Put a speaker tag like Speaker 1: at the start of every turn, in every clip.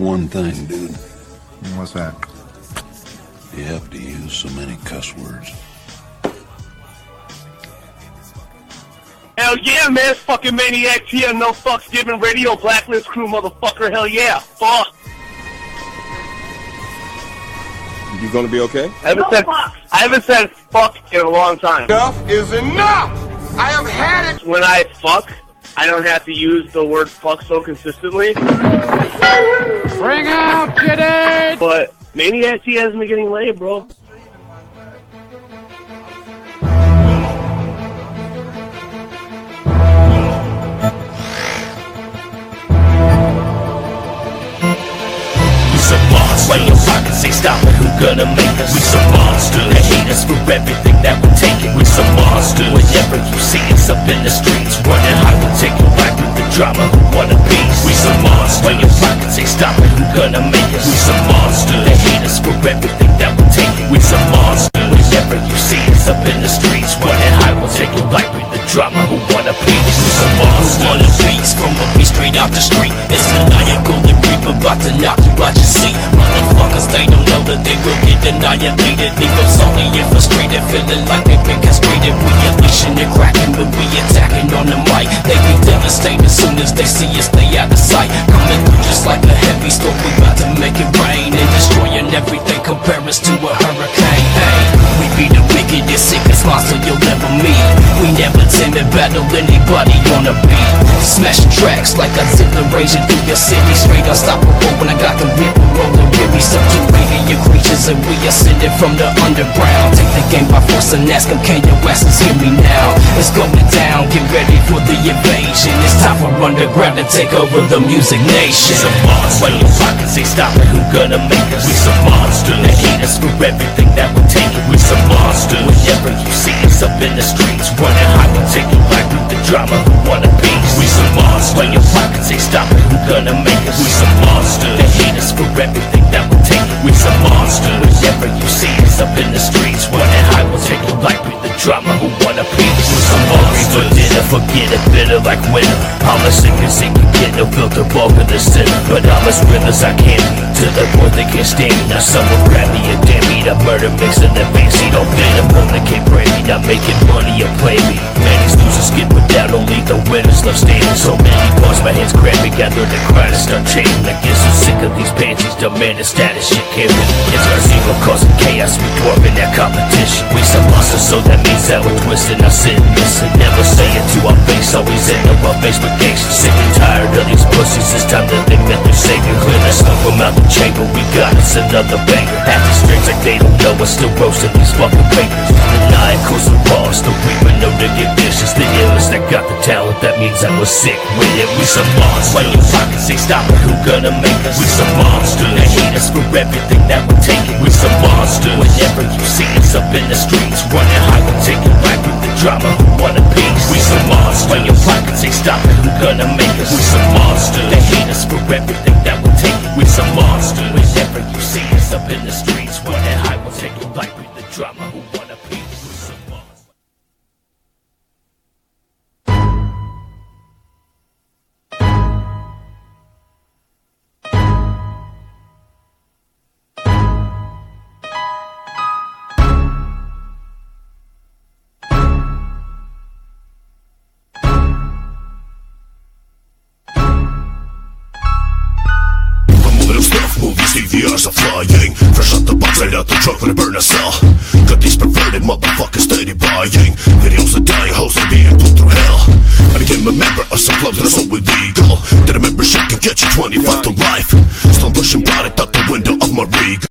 Speaker 1: one thing, dude.
Speaker 2: What's that?
Speaker 1: You have to use so many cuss words.
Speaker 3: Hell yeah, man, it's fucking Maniacs here, no fucks given radio, Blacklist crew, motherfucker, hell yeah, fuck.
Speaker 4: You gonna be okay?
Speaker 3: I haven't said fuck in a long time.
Speaker 4: Enough is enough! I have had it!
Speaker 3: When I fuck, I don't have to use the word fuck so consistently.
Speaker 5: Bring out Kitty!
Speaker 3: But Maniacs, he hasn't been getting laid, bro.
Speaker 6: When your pockets say stop it, who gonna make us? We some monsters. They hate us for everything that we take it. We some monsters. Whenever you see us up in the streets, running high, we take it back with the drama. Who want a piece? We some monsters. When your pockets say stop it, who gonna make us? We some monsters. They hate us for everything that we take it. We some monsters. Whenever you see us up in the streets, running high, we'll take it back with the drama. Who want a piece? We some monsters. Who want a piece? From a beat straight out the street. It's maniacal and reap about to knock you out your seat. Motherfuckers, they don't know that they will get annihilated. Leave them salty and frustrated, feeling like they've been castrated. We unleashing and cracking when we attacking on the mic. They be devastated as soon as they see us, they out of sight. Coming through just like a heavy storm, we about to make it rain and destroying everything, compare us to a hurricane. Hey, we be the wickedest, sickest monster you'll ever meet. We never timid, battle anybody on a beat. Smashing tracks like Godzilla raging through your city. Straight unstoppable when I got the ripple rolling. Give me subterranean creatures and we ascended from the underground. Take the game by force and ask them, can your asses hear me now? It's going down, get ready for the invasion. It's time for underground to take over the music nation. We some monsters. When your pockets say stop it, who gonna make us? We some monsters. They hate us for everything that we take it. We some monsters. Whenever you see us up in the streets, running high, we take it back with the drama. Who want a piece? We some monsters. When your pockets say stop it, who gonna make us? We some monsters. They hate us for everything that we take it. We some monsters. Whenever you see us up in the streets, running high, we'll take it back with the drama. Who want a piece? We some monsters. For dinner, forget it, bitter like winter. I'm as sick as it can get, no filter, bulk of the center. But I'm as real as I can be, to the point they can't stand me. Now someone grab me and damn me, the murder mixing the fancy. Don't fit a opponent can't pray me, not making money or play me. Man, these losers get put down, only the winners left standing. So many parts, my hands cramping, gather the crowd and start chanting. I get so sick of these banshees, demanding status, shit can't win. It's our zero causing chaos, we dwarfing that competition. We some monsters, so that means that we're twisting, I sit and listen. Never say it to our face, always end up on Facebook-ation. Sick and tired of these pussies, it's time to think that they're savior. Clear that smoke from out the chamber, we got us another banger. Half the strings like they don't know us, still roasting these fucking papers. Maniacals and raw, still reaping, no to get vicious. The illest that got the talent, that means I was sick with it. We some monsters. When your pockets say stop it, who gonna make us? We some monsters. They hate us for everything that we take it. We some monsters. Whenever you see us up in the streets, running high, we take it back with the drama. Who want a piece? We some monsters. When your pockets say stop it, who gonna make us? We some monsters. They hate us for everything that we take it. We some monsters. Whenever you see us up in the streets, running high, we'll take it back with the drama. Who want a piece? We some monsters.
Speaker 7: Movies, DVRs are flying. Fresh out the box, right out the truck when I burn a cell. Got these perverted motherfuckers steady buying. Videos of dying hoes are being put through hell. I became a member of some clubs that are so illegal that a membership can get you 25 to life. Still pushing product out the window of my Regal.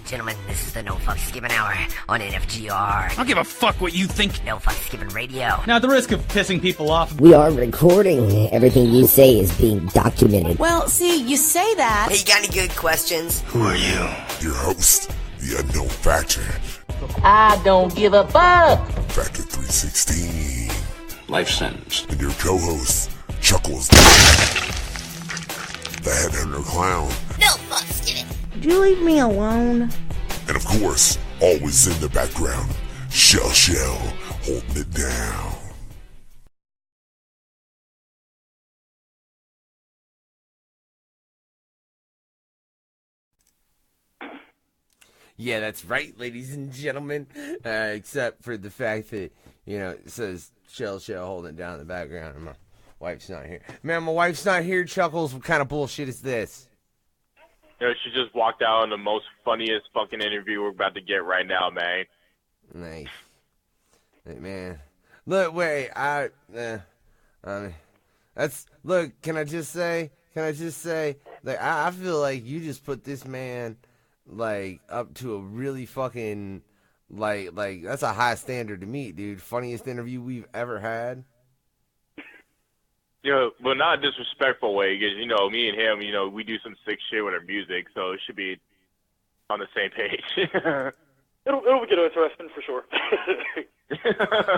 Speaker 2: and gentlemen, this is the No Fucks Given Hour on NFGR.
Speaker 5: I don't give a fuck what you think.
Speaker 2: No Fucks Given Radio.
Speaker 5: Now, at the risk of pissing people off,
Speaker 8: we are recording. Everything you say is being documented.
Speaker 9: Well, see, you say that.
Speaker 2: Hey, you got any good questions?
Speaker 1: Who are you?
Speaker 7: Your host, the Unknown Factor.
Speaker 9: I don't give a fuck.
Speaker 7: Factor 316.
Speaker 1: Life sentence.
Speaker 7: And your co-host, Chuckklez. The Headhunter Clown.
Speaker 2: No Fucks Given.
Speaker 9: Would you leave me alone?
Speaker 7: And of course, always in the background, Shell holding it down.
Speaker 10: Yeah, that's right, ladies and gentlemen. Except for the fact that, you know, it says Shell holding it down in the background. And my wife's not here. Man, my wife's not here, Chuckles. What kind of bullshit is this?
Speaker 11: You know, she just walked out on the most funniest fucking interview we're about to get right now, man.
Speaker 10: Nice. Hey, man. Look, wait, look, can I just say, like, I feel like you just put this man, like, up to a really fucking, like, that's a high standard to meet, dude. Funniest interview we've ever had.
Speaker 11: You know, well, not a disrespectful way, because, you know, me and him, you know, we do some sick shit with our music, so it should be on the same page.
Speaker 12: It'll get interesting for sure.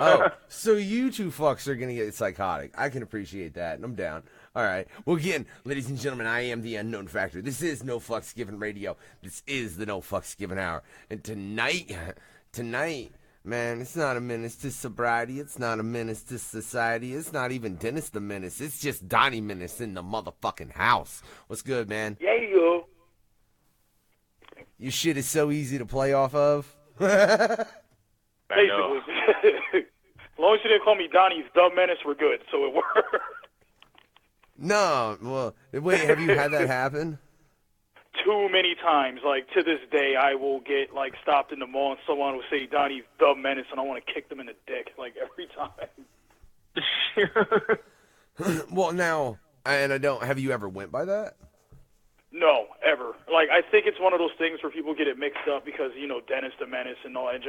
Speaker 10: Oh, so you two fucks are going to get psychotic. I can appreciate that, and I'm down. All right. Well, again, ladies and gentlemen, I am the Unknown Factor. This is No Fucks Given Radio. This is the No Fucks Given Hour. And tonight, man, it's not a menace to sobriety. It's not a menace to society. It's not even Dennis the Menace. It's just Donnie Menace in the motherfucking house. What's good, man?
Speaker 12: Yeah, yo.
Speaker 10: Your shit is so easy to play off of.
Speaker 12: Basically. As long as you didn't call me Donnie's the Menace, we're good, so it worked.
Speaker 10: No, well, wait, have you had that happen?
Speaker 12: Too many times. Like, to this day, I will get, like, stopped in the mall and someone will say Donnie's the Menace, and I want to kick them in the dick, like, every time.
Speaker 10: Well, now, and I don't, have you ever went by that?
Speaker 12: No, ever. Like, I think it's one of those things where people get it mixed up because, you know, Dennis the Menace and all, and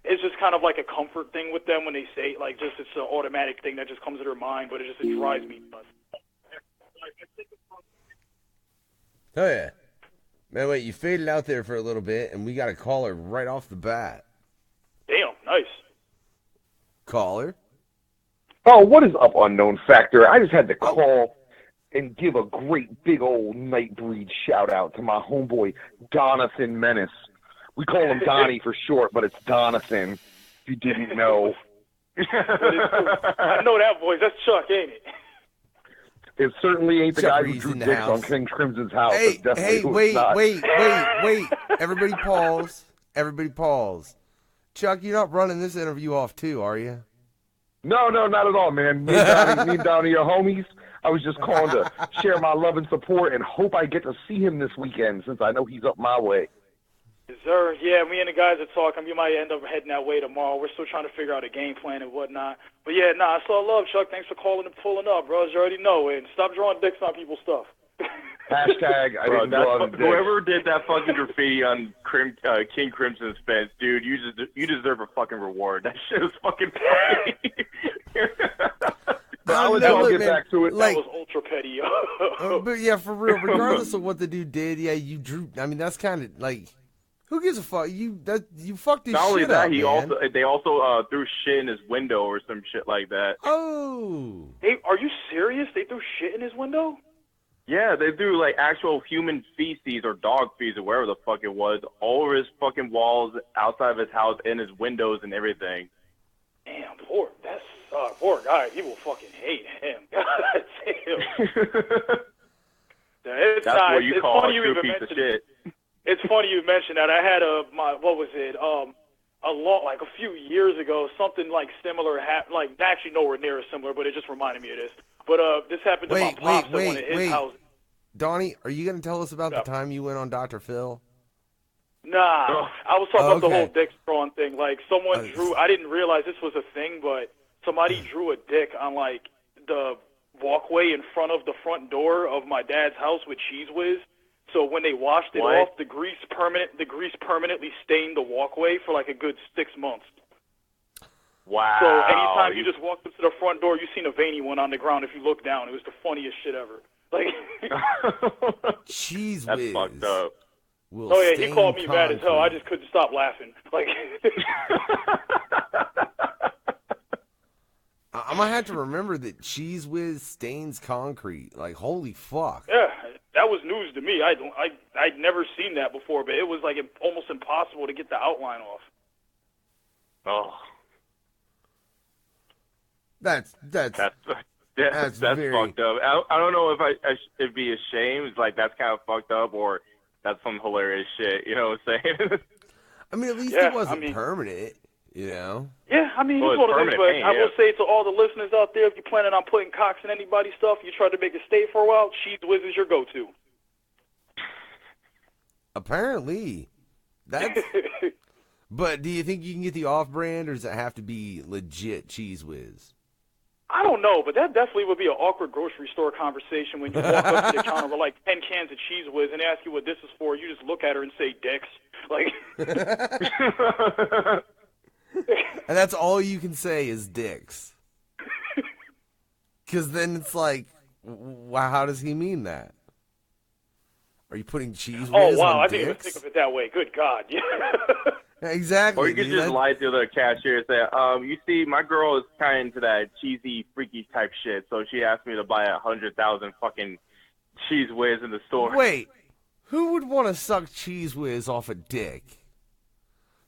Speaker 12: it's just kind of like a comfort thing with them when they say it, like, just it's an automatic thing that just comes to their mind, but it drives me nuts.
Speaker 10: Oh, yeah. Man, wait, you faded out there for a little bit, and we got a caller right off the bat.
Speaker 12: Damn, nice.
Speaker 10: Caller?
Speaker 13: Oh, what is up, Unknown Factor? I just had to call and give a great big old Nightbreed shout-out to my homeboy, Donnie Menace. We call him Donnie for short, but it's Donathan, if you didn't know.
Speaker 12: I know that voice. That's Chuck, ain't it?
Speaker 13: It certainly ain't the
Speaker 10: Chuck
Speaker 13: guy
Speaker 10: Reed's
Speaker 13: who
Speaker 10: in
Speaker 13: drew
Speaker 10: the
Speaker 13: dicks
Speaker 10: house.
Speaker 13: on King Crimson's house.
Speaker 10: Hey, wait. Everybody pause. Everybody pause. Chuck, you're not running this interview off too, are you?
Speaker 13: No, not at all, man. Me and Donnie are homies. I was just calling to share my love and support and hope I get to see him this weekend since I know he's up my way.
Speaker 12: Yes, sir. Yeah, me and the guys are talking. We might end up heading that way tomorrow. We're still trying to figure out a game plan and whatnot. But yeah, I saw love, Chuck. Thanks for calling and pulling up, bro. As you already know, and stop drawing dicks on people's stuff.
Speaker 13: Hashtag, I didn't draw on
Speaker 11: whoever did that fucking graffiti on King Crimson's fence, dude, you deserve a fucking reward. That shit is fucking funny.
Speaker 13: I'll get back to it.
Speaker 12: That was ultra petty.
Speaker 10: But yeah, for real, regardless of what the dude did, yeah, you drew. I mean, that's kind of like, who gives a fuck? You fucked his shit up. Not only that,
Speaker 11: they also threw shit in his window or some shit like that.
Speaker 10: Oh,
Speaker 12: are you serious? They threw shit in his window?
Speaker 11: Yeah, they threw like actual human feces or dog feces or wherever the fuck it was all over his fucking walls, outside of his house, in his windows and everything.
Speaker 12: Damn, poor guy. People fucking hate him. God damn.
Speaker 11: That's what you call a true piece of shit.
Speaker 12: It's funny you mentioned that. I had a few years ago, something like similar happened. Like actually nowhere near as similar, but it just reminded me of this. But this happened to my pops at one of his houses.
Speaker 10: Donnie, are you going to tell us about the time you went on Dr. Phil?
Speaker 12: Nah, I was talking about the whole dick drawing thing. Like someone drew. I didn't realize this was a thing, but somebody drew a dick on like the walkway in front of the front door of my dad's house with Cheese Whiz. So when they washed it off, the grease permanently stained the walkway for like a good 6 months.
Speaker 11: Wow.
Speaker 12: So anytime you just walked up to the front door, you seen a veiny one on the ground. If you look down, it was the funniest shit ever. Like,
Speaker 10: Cheese
Speaker 11: That's
Speaker 10: whiz.
Speaker 11: fucked up.
Speaker 12: Oh yeah, he called me mad as hell. I just couldn't stop laughing. Like,
Speaker 10: I'm gonna have to remember that Cheese Whiz stains concrete. Like, holy fuck.
Speaker 12: yeah, that was news to me. I'd never seen that before, but it was like almost impossible to get the outline off.
Speaker 11: Oh.
Speaker 10: That's
Speaker 11: very
Speaker 10: fucked
Speaker 11: up. I don't know if it'd be ashamed. Like, that's kind of fucked up, or that's some hilarious shit. You know what I'm saying?
Speaker 10: I mean, at least it wasn't permanent. You know?
Speaker 12: Yeah, I mean,
Speaker 11: Well,
Speaker 12: it's one of those, but
Speaker 11: pain,
Speaker 12: I will say to all the listeners out there, if you're planning on putting cocks in anybody's stuff, you try to make it stay for a while, Cheese Whiz is your go-to.
Speaker 10: Apparently. That's... But do you think you can get the off-brand, or does it have to be legit Cheese Whiz?
Speaker 12: I don't know, but that definitely would be an awkward grocery store conversation when you walk up to the counter with like 10 cans of Cheese Whiz and ask you what this is for. You just look at her and say, dicks. Like...
Speaker 10: And that's all you can say is dicks. Because then it's like, wow, how does he mean that? Are you putting Cheese Whiz
Speaker 12: oh, wow,
Speaker 10: on
Speaker 12: I didn't even
Speaker 10: dicks?
Speaker 12: think of it that way. Good God. Yeah.
Speaker 10: Exactly.
Speaker 11: Or you could just lie to the cashier and say, you see, my girl is kind of into that cheesy, freaky type shit, so she asked me to buy 100,000 fucking Cheese Whiz in the store.
Speaker 10: Wait, who would want to suck Cheese Whiz off a dick?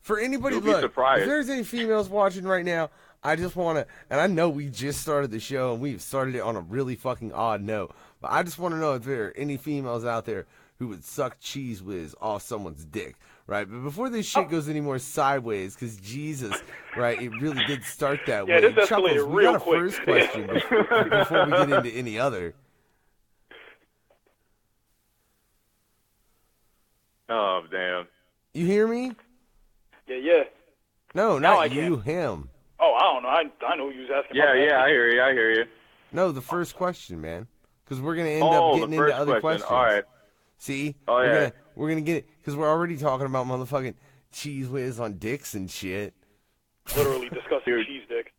Speaker 10: For anybody,
Speaker 11: You'll be
Speaker 10: look,
Speaker 11: surprised.
Speaker 10: if there's any females watching right now, I just want to, and I know we just started the show, and we've started it on a really fucking odd note, but I just want to know if there are any females out there who would suck Cheese Whiz off someone's dick, right? But before this shit goes any more sideways, because Jesus, right, it really did start that way.
Speaker 12: This escalated
Speaker 10: Chuckles, we
Speaker 12: real
Speaker 10: got a
Speaker 12: quick.
Speaker 10: first question before we get into any other.
Speaker 11: Oh, damn.
Speaker 10: You hear me?
Speaker 12: Yeah.
Speaker 10: No,
Speaker 12: Now I
Speaker 10: not you,
Speaker 12: can.
Speaker 10: him.
Speaker 12: Oh, I don't know. I know you was asking
Speaker 11: Yeah,
Speaker 12: about that.
Speaker 11: I hear you.
Speaker 10: No, the first question, man. Because we're going to end
Speaker 11: Oh,
Speaker 10: up
Speaker 11: the
Speaker 10: getting into
Speaker 11: first
Speaker 10: other
Speaker 11: question.
Speaker 10: questions.
Speaker 11: All right.
Speaker 10: See?
Speaker 11: Oh, yeah.
Speaker 10: We're gonna get it, because we're already talking about motherfucking Cheese Whiz on dicks and shit.
Speaker 12: Literally discussing cheese dick.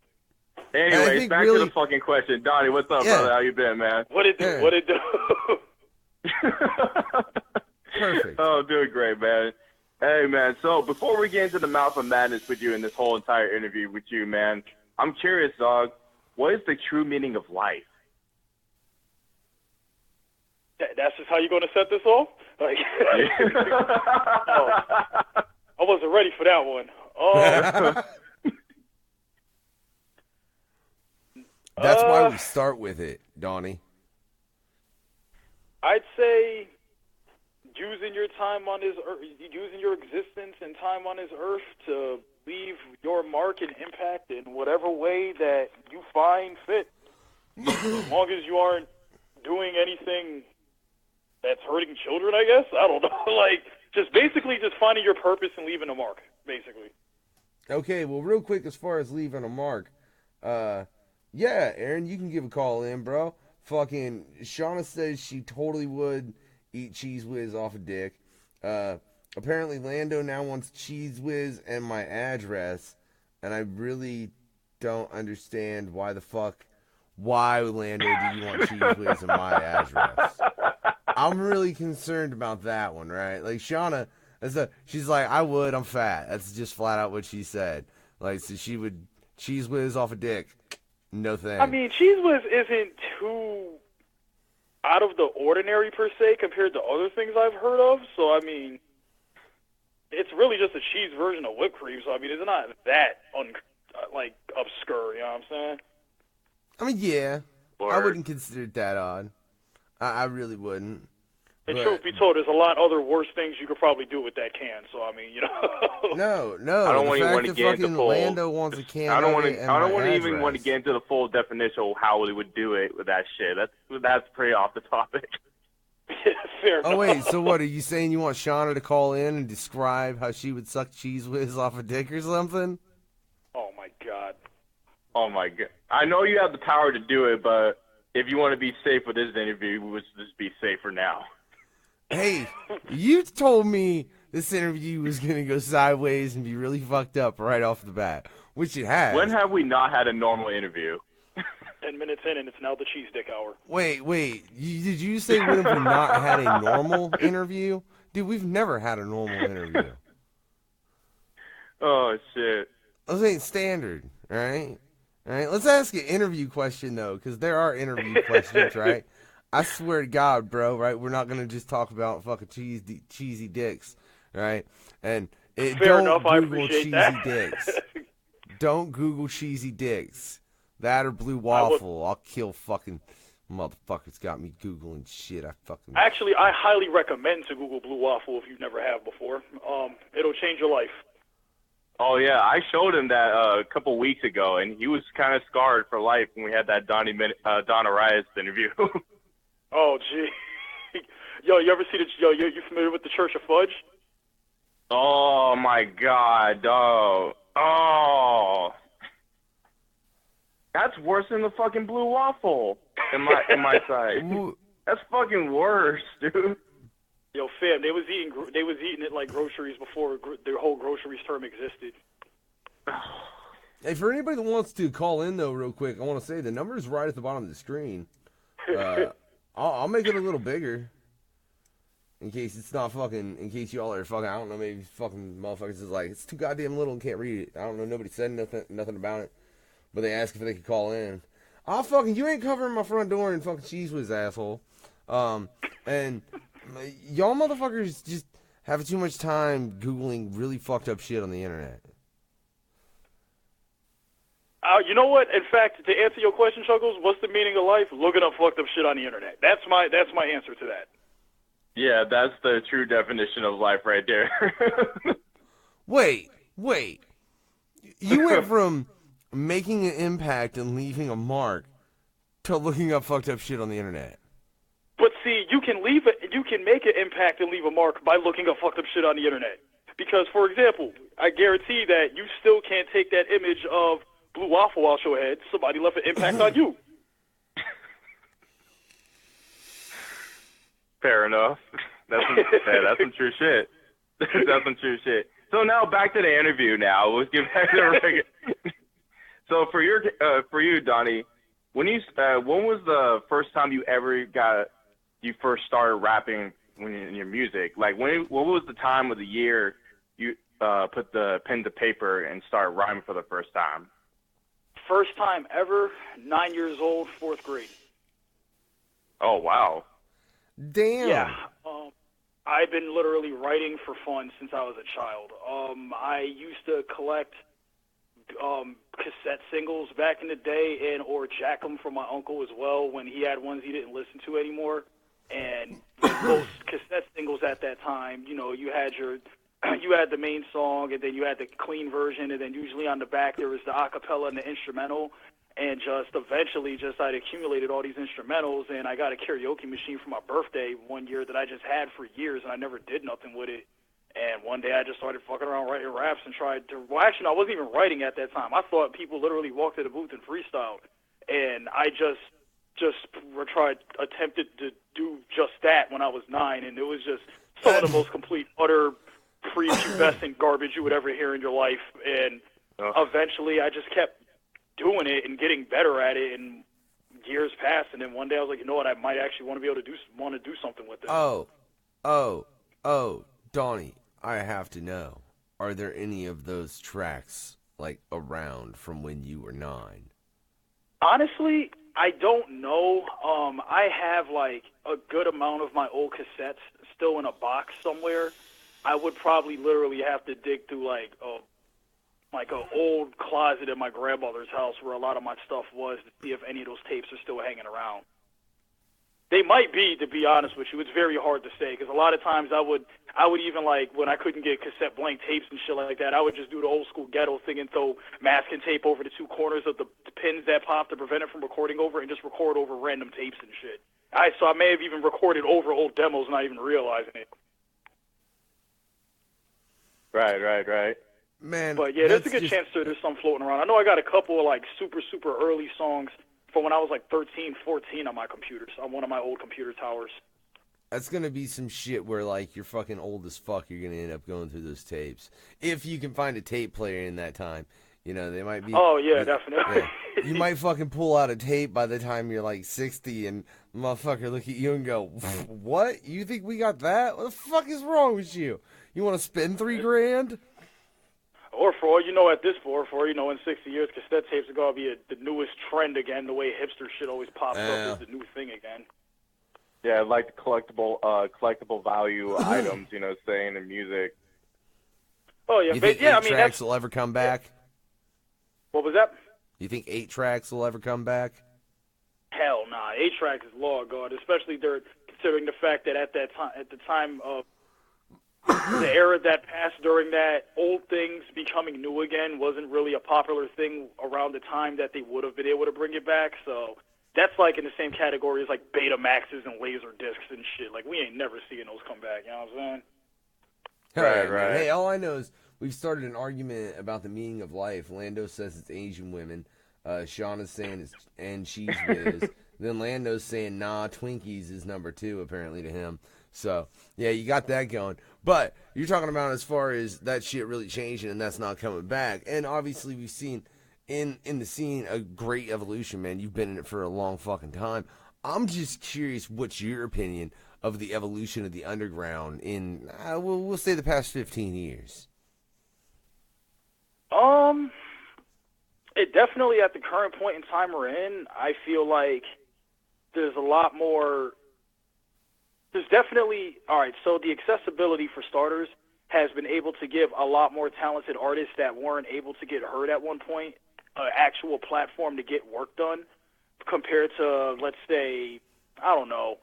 Speaker 11: Anyways, back to the fucking question. Donnie, what's up, brother? How you been, man?
Speaker 12: What it do?
Speaker 10: Yeah.
Speaker 12: What it do?
Speaker 10: Perfect.
Speaker 11: Oh, doing great, man. Hey, man, so before we get into the mouth of madness with you in this whole entire interview with you, man, I'm curious, dog, what is the true meaning of life?
Speaker 12: That's just how you're going to set this off? Like, oh, I wasn't ready for that one.
Speaker 10: That's why we start with it, Donnie.
Speaker 12: I'd say using your time on this earth, using your existence and time on this earth to leave your mark and impact in whatever way that you find fit. As long as you aren't doing anything that's hurting children, I guess. I don't know. Like, just basically just finding your purpose and leaving a mark, basically.
Speaker 10: Okay, well, real quick, as far as leaving a mark, yeah, Aaron, you can give a call in, bro. Fucking Shauna says she totally would eat Cheese Whiz off a dick. Apparently Lando now wants Cheese Whiz and my address, and I really don't understand why Lando, do you want Cheese Whiz and my address? I'm really concerned about that one, right? Like, Shauna, she's like, I would, I'm fat. That's just flat out what she said. Like, so she would Cheese Whiz off a dick. No thanks.
Speaker 12: I mean, Cheese Whiz isn't too out of the ordinary, per se, compared to other things I've heard of. So, I mean, it's really just a cheese version of whipped cream. So, I mean, it's not that, obscure, you know what I'm saying?
Speaker 10: I mean, yeah. I wouldn't consider it that odd. I really wouldn't.
Speaker 12: And truth be told, there's a lot other worse things you could probably do with that can. So, I mean, you know.
Speaker 10: No.
Speaker 11: I don't
Speaker 10: the
Speaker 11: want
Speaker 10: fact
Speaker 11: to
Speaker 10: that
Speaker 11: get into
Speaker 10: fucking
Speaker 11: full.
Speaker 10: Lando wants a can.
Speaker 11: I don't want
Speaker 10: to
Speaker 11: even want to get into the full definition of how we would do it with that shit. That's pretty off the topic.
Speaker 12: Fair
Speaker 10: Oh wait, so what are you saying? You want Shauna to call in and describe how she would suck Cheese Whiz off a dick or something?
Speaker 12: Oh my god.
Speaker 11: Oh my god. I know you have the power to do it, but if you want to be safe with this interview, let's just be safer now.
Speaker 10: Hey, you told me this interview was going to go sideways and be really fucked up right off the bat, which it has.
Speaker 11: When have we not had a normal interview?
Speaker 12: 10 minutes in, and it's now the cheese dick hour.
Speaker 10: Wait. Did you say when have we not had a normal interview? Dude, we've never had a normal interview.
Speaker 11: Oh, shit.
Speaker 10: Those ain't standard, all right? All right, let's ask an interview question, though, because there are interview questions, right? I swear to God, bro, right? We're not going to just talk about fucking cheesy dicks, right? And
Speaker 12: Fair enough, I
Speaker 10: Google
Speaker 12: appreciate
Speaker 10: cheesy
Speaker 12: that.
Speaker 10: dicks. Don't Google cheesy dicks. That or blue waffle. I'll kill fucking motherfuckers got me Googling shit.
Speaker 12: Actually, I highly recommend to Google blue waffle if you never have before. It'll change your life.
Speaker 11: Oh, yeah, I showed him that a couple weeks ago, and he was kind of scarred for life when we had that Donnie Menace interview.
Speaker 12: Oh, gee. Yo, you ever see you familiar with the Church of Fudge?
Speaker 11: Oh, my God, dog. Oh. That's worse than the fucking blue waffle in my sight. That's fucking worse, dude.
Speaker 12: Yo, fam, they was eating it like groceries before the whole groceries term existed.
Speaker 10: Hey, for anybody that wants to call in, though, real quick, I want to say the number is right at the bottom of the screen. I'll make it a little bigger. In case it's not fucking, in case y'all are fucking, I don't know, maybe fucking motherfuckers is like, it's too goddamn little and can't read it. I don't know, nobody said nothing about it. But they asked if they could call in. Oh, fucking, you ain't covering my front door in fucking Cheese Whiz, asshole. And y'all motherfuckers just have too much time Googling really fucked up shit on the internet.
Speaker 12: You know what? In fact, to answer your question, Chuckles, what's the meaning of life? Looking up fucked up shit on the internet. That's my answer to that.
Speaker 11: Yeah, that's the true definition of life right there.
Speaker 10: Wait. You went from making an impact and leaving a mark to looking up fucked up shit on the internet.
Speaker 12: But see, you can make an impact and leave a mark by looking up fucked up shit on the internet. Because, for example, I guarantee that you still can't take that image of blue waffle out your head. Somebody left an impact on you.
Speaker 11: Fair enough. That's some true shit. That's some true shit. So now back to the interview. Now let's get back to the regular. So for you, Donnie, when was the first time you first started rapping in your music? Like what was the time of the year you put the pen to paper and started rhyming for the first time?
Speaker 12: First time ever, 9 years old, 4th grade.
Speaker 11: Oh wow.
Speaker 10: Damn.
Speaker 12: Yeah. I've been literally writing for fun since I was a child. I used to collect cassette singles back in the day or jack them from my uncle as well when he had ones he didn't listen to anymore. And those cassette singles at that time, you had the main song, and then you had the clean version, and then usually on the back there was the acapella and the instrumental. And eventually I'd accumulated all these instrumentals, and I got a karaoke machine for my birthday one year that I just had for years, and I never did nothing with it. And one day I just started fucking around writing raps and tried to. Well, actually, I wasn't even writing at that time. I thought people literally walked to the booth and freestyled, and I just attempted to do just that when I was 9, and it was just some of the most complete, utter, prepubescent garbage you would ever hear in your life. And eventually, I just kept doing it and getting better at it, and years passed, and then one day I was like, you know what, I might actually want to do something with it.
Speaker 10: Oh, Donnie, I have to know, are there any of those tracks around from when you were 9?
Speaker 12: Honestly, I don't know. I have a good amount of my old cassettes still in a box somewhere. I would probably literally have to dig through an old closet in my grandmother's house where a lot of my stuff was to see if any of those tapes are still hanging around. They might be, to be honest with you. It's very hard to say because a lot of times I would even when I couldn't get cassette blank tapes and shit like that, I would just do the old school ghetto thing and throw masking tape over the two corners of the pins that pop to prevent it from recording over and just record over random tapes and shit. So I may have even recorded over old demos not even realizing it.
Speaker 11: Right.
Speaker 10: Man,
Speaker 12: but yeah, there's a good chance there's some floating around. I know I got a couple of super early songs from when I was 13, 14 on my computers, on one of my old computer towers.
Speaker 10: That's going to be some shit where, like, you're fucking old as fuck. You're going to end up going through those tapes. If you can find a tape player in that time. You know, they might be...
Speaker 12: Oh, yeah, definitely.
Speaker 10: Yeah. You might fucking pull out a tape by the time you're, like, 60 and motherfucker look at you and go, what? You think we got that? What the fuck is wrong with you? You want to spend $3,000?
Speaker 12: Or for all you know at this point, for you know, in 60 years, cassette tapes are going to be the newest trend again, the way hipster shit always pops up is the new thing again.
Speaker 11: Yeah, like the collectible value items, you know, saying in music.
Speaker 12: Oh, yeah.
Speaker 10: You think
Speaker 12: yeah,
Speaker 10: 8-tracks will ever come back?
Speaker 12: What was that?
Speaker 10: You think 8-tracks will ever come back?
Speaker 12: Hell nah. 8-track is long gone, especially considering the fact that at the time of the era that passed during that, old things becoming new again wasn't really a popular thing around the time that they would have been able to bring it back. So that's like in the same category as like Betamaxes and laser discs and shit. Like we ain't never seeing those come back. You know what I'm saying?
Speaker 10: Right. Hey, all I know is we've started an argument about the meaning of life. Lando says it's Asian women. Sean is saying it's and cheese whiz. Then Lando's saying, nah, Twinkies is number 2, apparently, to him. So, yeah, you got that going. But you're talking about as far as that shit really changing and that's not coming back. And obviously we've seen in the scene a great evolution, man. You've been in it for a long fucking time. I'm just curious what's your opinion of the evolution of the underground in, we'll say the past 15 years.
Speaker 12: It definitely, at the current point in time we're in, I feel like there's a lot more. There's definitely, all right, so the accessibility for starters has been able to give a lot more talented artists that weren't able to get heard at one point an actual platform to get work done compared to, let's say, I don't know,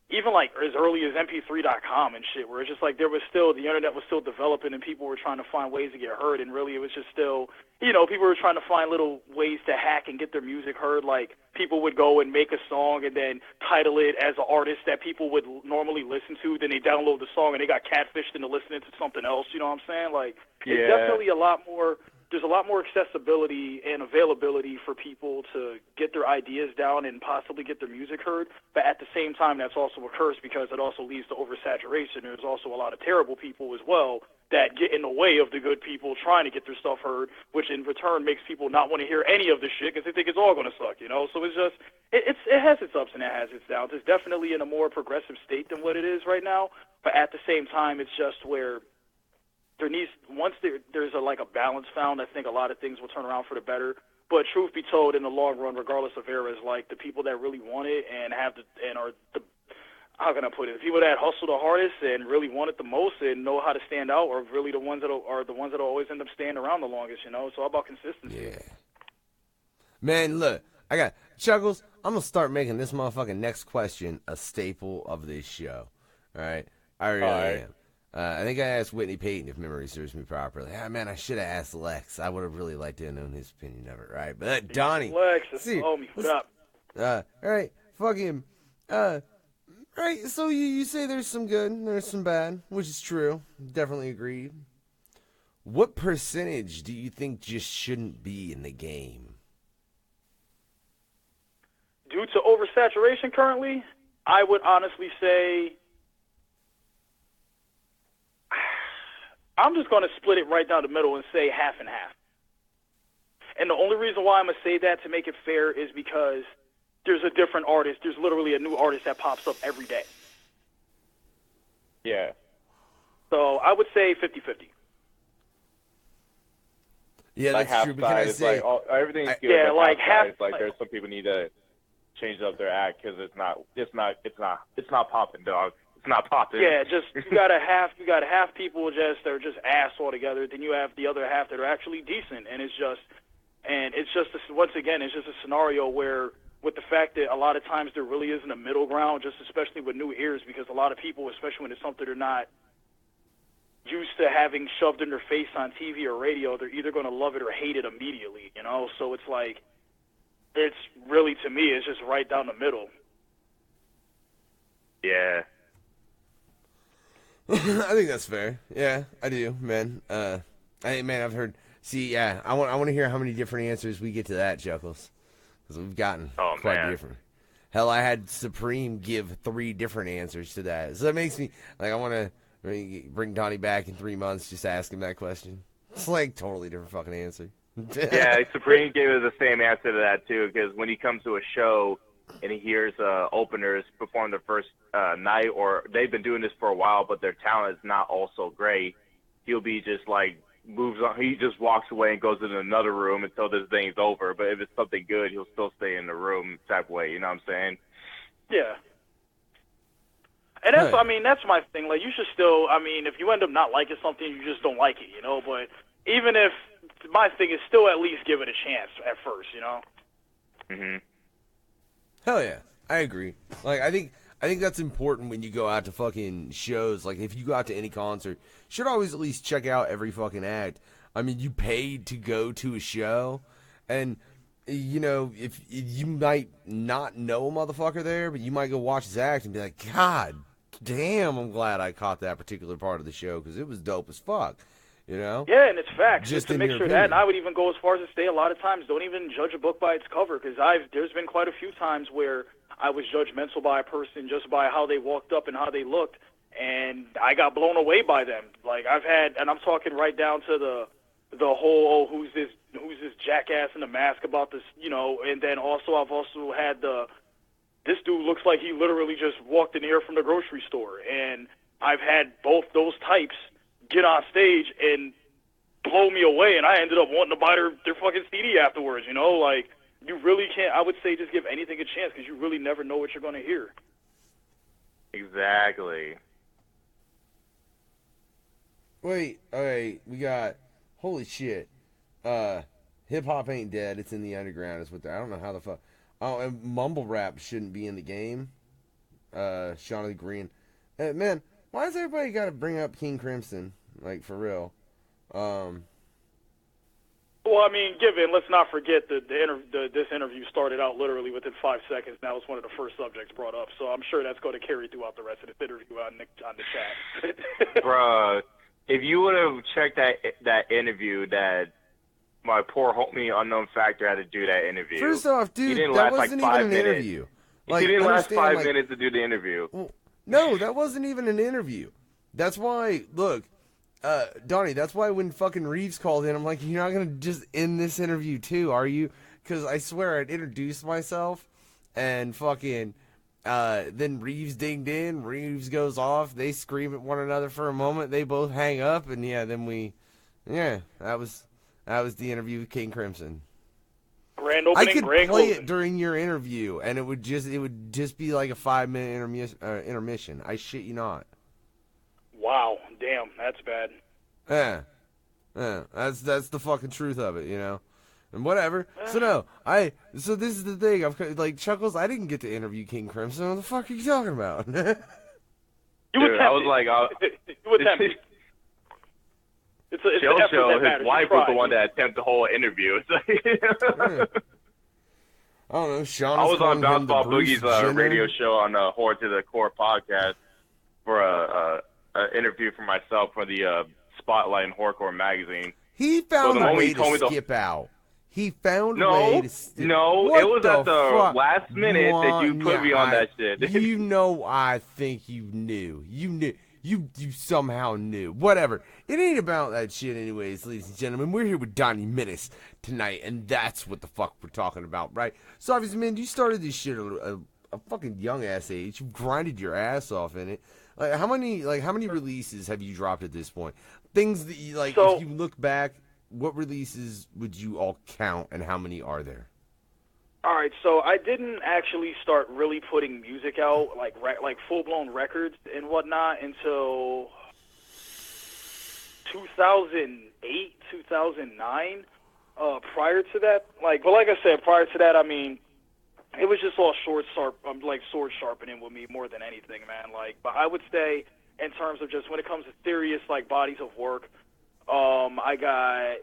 Speaker 12: even like as early as mp3.com and shit, where it's just like there was still, the internet was still developing and people were trying to find ways to get heard, and really it was just still, you know, people were trying to find little ways to hack and get their music heard. Like people would go and make a song and then title it as an artist that people would normally listen to, then they download the song and they got catfished into listening to something else, you know what I'm saying? Like it's definitely a lot more, there's a lot more accessibility and availability for people to get their ideas down and possibly get their music heard. But at the same time, that's also a curse because it also leads to oversaturation. There's also a lot of terrible people as well that get in the way of the good people trying to get their stuff heard, which in return makes people not want to hear any of the shit because they think it's all going to suck, you know? So it's just, it has its ups and it has its downs. It's definitely in a more progressive state than what it is right now. But at the same time, it's just where there needs, once there's a balance found, I think a lot of things will turn around for the better. But truth be told, in the long run, regardless of eras, like the people that really want it and are the, how can I put it? The people that hustle the hardest and really want it the most and know how to stand out are really the ones that will always end up staying around the longest. You know, it's all about consistency.
Speaker 10: Yeah. Man, look, I got Chuckles. I'm gonna start making this motherfucking next question a staple of this show. All right, I really am. I think I asked Whitney Payton if memory serves me properly. Ah, man, I should have asked Lex. I would have really liked to have known his opinion of it, right? But Donnie,
Speaker 12: Lex, homie, what up?
Speaker 10: All right, fuck him. Right, so you say there's some good and there's some bad, which is true. Definitely agreed. What percentage do you think just shouldn't be in the game?
Speaker 12: Due to oversaturation currently, I would honestly say I'm just going to split it right down the middle and say half and half. And the only reason why I'm going to say that to make it fair is because there's a different artist. There's literally a new artist that pops up every day.
Speaker 11: Yeah.
Speaker 12: So I would say 50-50.
Speaker 10: Yeah,
Speaker 11: like
Speaker 10: that's true. But can I say
Speaker 11: everything's good?
Speaker 12: Yeah, like half.
Speaker 11: Like there's some people need to change up their act because it's not popping, dog. It's not popping.
Speaker 12: Yeah, just you got half people just are just ass altogether. Then you have the other half that are actually decent, and it's just once again it's just a scenario where, with the fact that a lot of times there really isn't a middle ground, just especially with new ears, because a lot of people, especially when it's something they're not used to having shoved in their face on TV or radio, they're either going to love it or hate it immediately, you know? So it's like, it's really, to me, it's just right down the middle.
Speaker 11: Yeah.
Speaker 10: I think that's fair. Yeah, I do, man. I've heard. See, yeah, I want to hear how many different answers we get to that, Chuckles, because we've gotten quite different. Hell, I had Supreme give 3 different answers to that. So that makes me, like, I want to bring Donnie back in 3 months, just ask him that question. It's like totally different fucking answer.
Speaker 11: Yeah, Supreme gave us the same answer to that, too, because when he comes to a show and he hears openers perform their first night, or they've been doing this for a while, but their talent is not also great, he'll be just like, moves on. He just walks away and goes into another room until this thing's over. But if it's something good, he'll still stay in the room type way. You know what I'm saying?
Speaker 12: Yeah. And that's, I mean, that's my thing. Like, you should still, I mean, if you end up not liking something, you just don't like it, you know? But even if, my thing is still at least give it a chance at first, you know?
Speaker 11: Mm-hmm.
Speaker 10: Hell yeah. I agree. Like, I think that's important when you go out to fucking shows. Like, if you go out to any concert, you should always at least check out every fucking act. I mean, you paid to go to a show, and, you know, if you might not know a motherfucker there, but you might go watch his act and be like, God damn, I'm glad I caught that particular part of the show, because it was dope as fuck, you know?
Speaker 12: Yeah, and it's facts. Just to
Speaker 10: in
Speaker 12: make
Speaker 10: your
Speaker 12: sure
Speaker 10: opinion.
Speaker 12: that, and I would even go as far as to say a lot of times, don't even judge a book by its cover, because there's been quite a few times where I was judgmental by a person just by how they walked up and how they looked, and I got blown away by them. Like, I've had, and I'm talking right down to the whole, who's this jackass in the mask about this, you know, and then also I've also had this dude looks like he literally just walked in here from the grocery store, and I've had both those types get on stage and blow me away, and I ended up wanting to buy their fucking CD afterwards, you know, like, you really can't, I would say just give anything a chance, because you really never know what you're going to hear.
Speaker 11: Exactly.
Speaker 10: Wait, alright, we got, holy shit, hip-hop ain't dead, it's in the underground, is what I don't know how the fuck, oh, and mumble rap shouldn't be in the game, Shawnee Green, man, why does everybody gotta bring up King Crimson, like, for real,
Speaker 12: Well, I mean, let's not forget that this interview started out literally within 5 seconds. That was one of the first subjects brought up, so I'm sure that's going to carry throughout the rest of this interview on the chat.
Speaker 11: Bruh, if you would have checked that interview that my poor homie Unknown Factor had to do that interview.
Speaker 10: First off, dude,
Speaker 11: he didn't
Speaker 10: that
Speaker 11: last
Speaker 10: wasn't
Speaker 11: like 5
Speaker 10: even an
Speaker 11: minutes.
Speaker 10: interview. Like,
Speaker 11: he didn't last
Speaker 10: understand,
Speaker 11: 5
Speaker 10: like,
Speaker 11: minutes to do the interview.
Speaker 10: Well, no, that wasn't even an interview. That's why, look, Donnie, that's why when fucking Reeves called in, I'm like, you're not going to just end this interview too, are you? Because I swear I'd introduced myself, and fucking, then Reeves dinged in, Reeves goes off, they scream at one another for a moment, they both hang up, and then that was the interview with King Crimson.
Speaker 12: Grand opening,
Speaker 10: I could
Speaker 12: grand
Speaker 10: play
Speaker 12: closing.
Speaker 10: it during your interview, and it would just be like a 5-minute intermission. I shit you not.
Speaker 12: Wow, damn, that's bad.
Speaker 10: Yeah, that's the fucking truth of it, you know. And whatever. So this is the thing. Like, Chuckklez, I didn't get to interview King Crimson. What the fuck are you talking about?
Speaker 11: Dude, I was like,
Speaker 12: you attempted. It's an effort
Speaker 11: Show,
Speaker 12: that
Speaker 11: his
Speaker 12: matters.
Speaker 11: wife
Speaker 12: You
Speaker 11: was the
Speaker 12: tried.
Speaker 11: one that attempted the whole interview. It's like,
Speaker 10: I don't know. Sean
Speaker 11: I was on
Speaker 10: calling him the
Speaker 11: Bounce Ball
Speaker 10: Bruce
Speaker 11: Boogie's
Speaker 10: Jenner.
Speaker 11: radio show on Horror to the Core podcast for an interview for myself for the Spotlight and Horrorcore magazine.
Speaker 10: He found
Speaker 11: So the
Speaker 10: a
Speaker 11: moment
Speaker 10: way
Speaker 11: he told me
Speaker 10: to
Speaker 11: the-
Speaker 10: skip out. He found a
Speaker 11: No,
Speaker 10: way to skip.
Speaker 11: no,
Speaker 10: What
Speaker 11: it was at the
Speaker 10: fuck?
Speaker 11: last minute that you put me on that shit.
Speaker 10: You know, I think you knew. You knew. You somehow knew. Whatever. It ain't about that shit anyways, ladies and gentlemen. We're here with Donnie Menace tonight, and that's what the fuck we're talking about, right? So, obviously, man, you started this shit at a fucking young-ass age. You grinded your ass off in it. Like, how many releases have you dropped at this point? Things that you, like, if you look back, what releases would you all count, and how many are there?
Speaker 12: All right, so I didn't actually start really putting music out, like full-blown records and whatnot, until 2008, 2009. Prior to that, like I said, prior to that, I mean, it was just all sword sharpening with me more than anything, man. Like, but I would say, in terms of just when it comes to serious like bodies of work, I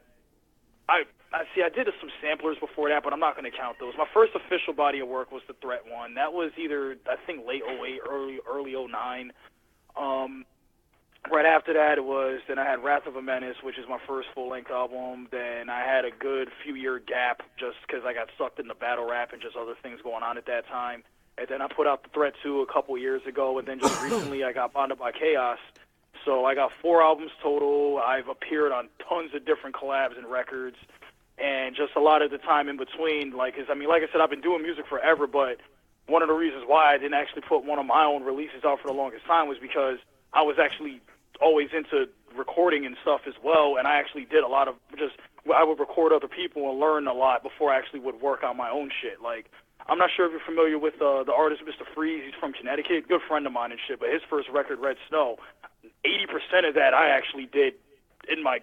Speaker 12: did some samplers before that, but I'm not going to count those. My first official body of work was the Threat one. That was either, I think, late 08, early 09. Right after that, then I had Wrath of a Menace, which is my first full-length album. Then I had a good few-year gap just because I got sucked into battle rap and just other things going on at that time. And then I put out The Threat 2 a couple years ago, and then just recently I got Bonded by Chaos. So I got 4 albums total. I've appeared on tons of different collabs and records, and just a lot of the time in between. Like I said, I've been doing music forever, but one of the reasons why I didn't actually put one of my own releases out for the longest time was because I was actually always into recording and stuff as well, and I actually did a lot of I would record other people and learn a lot before I actually would work on my own shit. Like, I'm not sure if you're familiar with the artist Mr. Freeze. He's from Connecticut, good friend of mine and shit, but his first record, Red Snow, 80% of that I actually did in my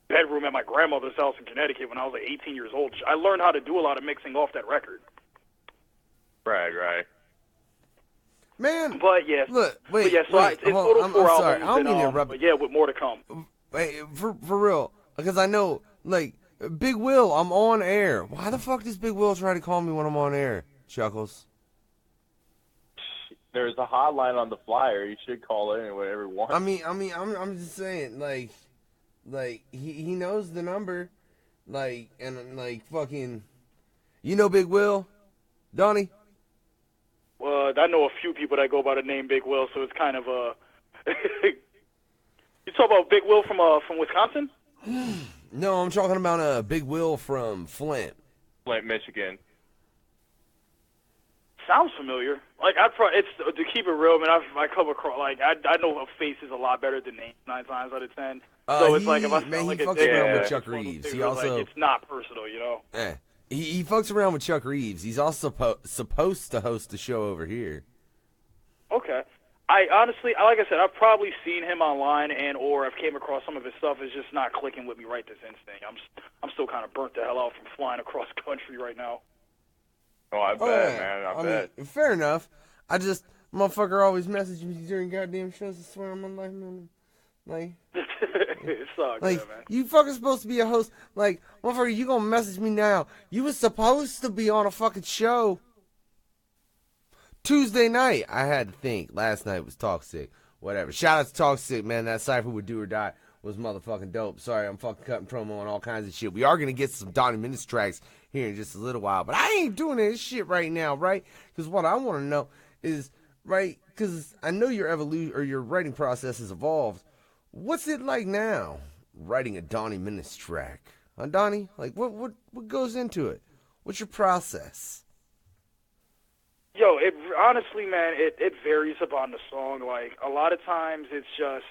Speaker 12: bedroom at my grandmother's house in Connecticut when I was like 18 years old. I learned how to do a lot of mixing off that record.
Speaker 11: Right.
Speaker 10: Man,
Speaker 12: but yeah,
Speaker 10: look, wait,
Speaker 12: but yeah, so
Speaker 10: wait,
Speaker 12: it's total
Speaker 10: I'm
Speaker 12: 4
Speaker 10: sorry.
Speaker 12: albums.
Speaker 10: I don't mean to interrupt.
Speaker 12: But yeah, with more to come.
Speaker 10: Wait, for real, because I know, like, Big Will, I'm on air. Why the fuck does Big Will try to call me when I'm on air, Chuckles?
Speaker 11: There's a hotline on the flyer. You should call in whenever you want.
Speaker 10: I mean, I'm just saying, like he knows the number, like, and like fucking, you know, Big Will, Donnie.
Speaker 12: Well, I know a few people that go by the name Big Will, so it's kind of a. You talk about Big Will from Wisconsin?
Speaker 10: No, I'm talking about Big Will from Flint,
Speaker 11: Michigan.
Speaker 12: Sounds familiar. Like it's to keep it real, man. I come across I know faces a lot better than names 9 times out of 10. So it's like if I sound like
Speaker 10: he
Speaker 12: a
Speaker 10: fucks
Speaker 12: dick,
Speaker 10: around with Chuck Reeves. He also
Speaker 12: like, it's not personal, you know.
Speaker 10: He fucks around with Chuck Reeves. He's also supposed to host the show over here.
Speaker 12: Okay. I honestly, like I said, I've probably seen him online or I've came across some of his stuff. It's just not clicking with me right this instant. I'm still kind of burnt the hell out from flying across the country right now.
Speaker 11: Oh, I bet, man. I bet.
Speaker 10: Mean, fair enough. I just, motherfucker always messages me during goddamn shows. I swear I'm on life, man. Like,
Speaker 12: it's all
Speaker 10: like
Speaker 12: good, man.
Speaker 10: you fucking supposed to be a host. Like, motherfucker, you gonna message me now? You was supposed to be on a fucking show Tuesday night. I had to think. Last night was Toxic. Whatever. Shout out to Toxic, man. That cipher with Do or Die was motherfucking dope. Sorry, I'm fucking cutting promo on all kinds of shit. We are gonna get some Donnie Menace tracks here in just a little while, but I ain't doing this shit right now, right? Because what I want to know is, right? Because I know your evolution or your writing process has evolved. What's it like now, writing a Donnie Menace track? Huh, Donnie? Like, what goes into it? What's your process?
Speaker 12: Yo, honestly, man, it varies upon the song. Like, a lot of times it's just,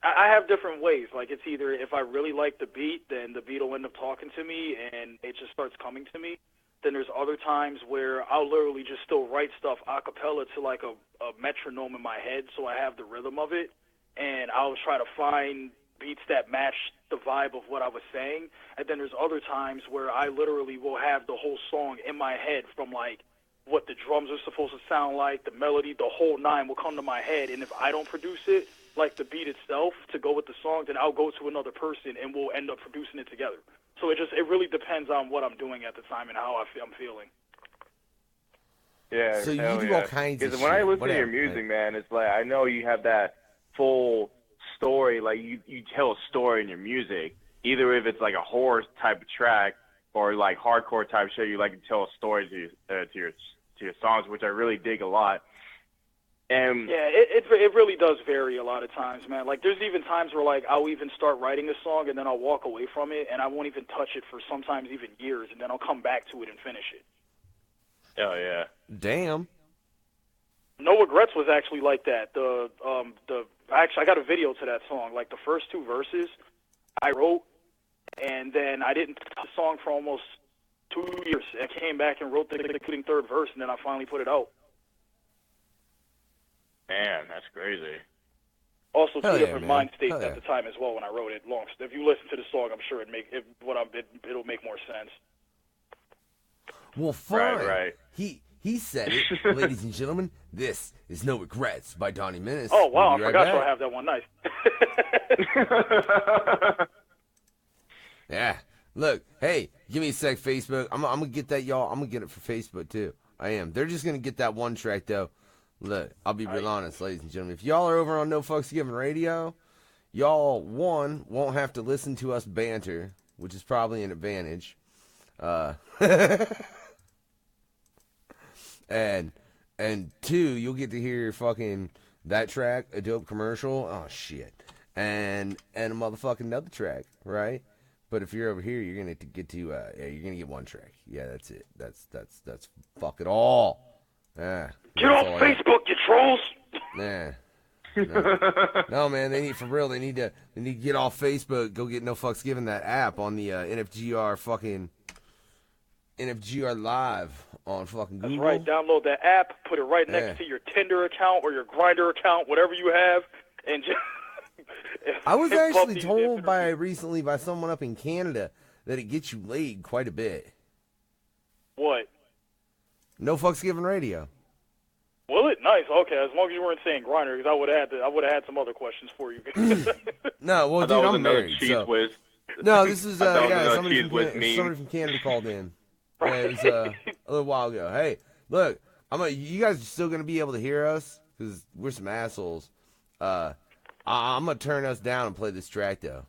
Speaker 12: I have different ways. Like, it's either if I really like the beat, then the beat will end up talking to me and it just starts coming to me. Then there's other times where I'll literally just still write stuff a cappella to like a metronome in my head so I have the rhythm of it. And I'll try to find beats that match the vibe of what I was saying. And then there's other times where I literally will have the whole song in my head from like what the drums are supposed to sound like, the melody, the whole nine will come to my head. And if I don't produce it, like the beat itself, to go with the song, then I'll go to another person and we'll end up producing it together. So it really depends on what I'm doing at the time and how I'm feeling.
Speaker 11: Yeah,
Speaker 10: so you do all kinds of shit.
Speaker 11: Because when I listen to your music, man, it's like I know you have that full story. Like you tell a story in your music. Either if it's like a horror type of track or like hardcore type show, you like to tell a story to your songs, which I really dig a lot. And
Speaker 12: yeah, it really does vary a lot of times, man. Like there's even times where like I'll even start writing a song and then I'll walk away from it and I won't even touch it for sometimes even years, and then I'll come back to it and finish it.
Speaker 11: Oh yeah.
Speaker 10: Damn.
Speaker 12: No Regrets was actually like that. I got a video to that song. Like the first 2 verses I wrote, and then I didn't touch the song for almost 2 years. I came back and wrote the concluding 3rd verse, and then I finally put it out.
Speaker 11: Man, that's crazy.
Speaker 12: Also, two different
Speaker 10: man.
Speaker 12: mind states at the time as well when I wrote it. If you listen to the song, I'm sure it'll make more sense.
Speaker 10: Well, fine.
Speaker 11: Right.
Speaker 10: He said it, ladies and gentlemen. This is No Regrets by Donnie Menace.
Speaker 12: Oh wow,
Speaker 10: We'll
Speaker 12: I
Speaker 10: be right
Speaker 12: forgot
Speaker 10: back.
Speaker 12: to have that one. Nice.
Speaker 10: Yeah. Look, hey, give me a sec, Facebook. I'm gonna get that, y'all. I'm gonna get it for Facebook too. I am. They're just gonna get that one track though. Look, I'll be real honest, ladies and gentlemen. If y'all are over on No Fucks Given Radio, y'all won't have to listen to us banter, which is probably an advantage. And two, you'll get to hear fucking that track, a dope commercial. Oh shit. And a motherfucking another track, right? But if you're over here, you're gonna get to you're gonna get one track. Yeah, that's it. That's fuck it all. Yeah.
Speaker 12: Get off Facebook, you trolls.
Speaker 10: Nah. No, man, they need to get off Facebook, go get No Fucks Given, that app on the NFGR Live on fucking Google.
Speaker 12: That's right, download that app, put it right next to your Tinder account or your Grindr account, whatever you have, and just...
Speaker 10: I was actually told recently by someone up in Canada that it gets you laid quite a bit.
Speaker 12: What?
Speaker 10: No Fucks Given Radio.
Speaker 12: Will it? Nice. Okay, as long as you weren't saying Grindr, because I would have had some other questions for you.
Speaker 10: No, well, dude, I'm married. So. No, this is somebody from Canada called in. Yeah, it was a little while ago. Hey, look, you guys are still gonna be able to hear us because we're some assholes. I'm gonna turn us down and play this track though.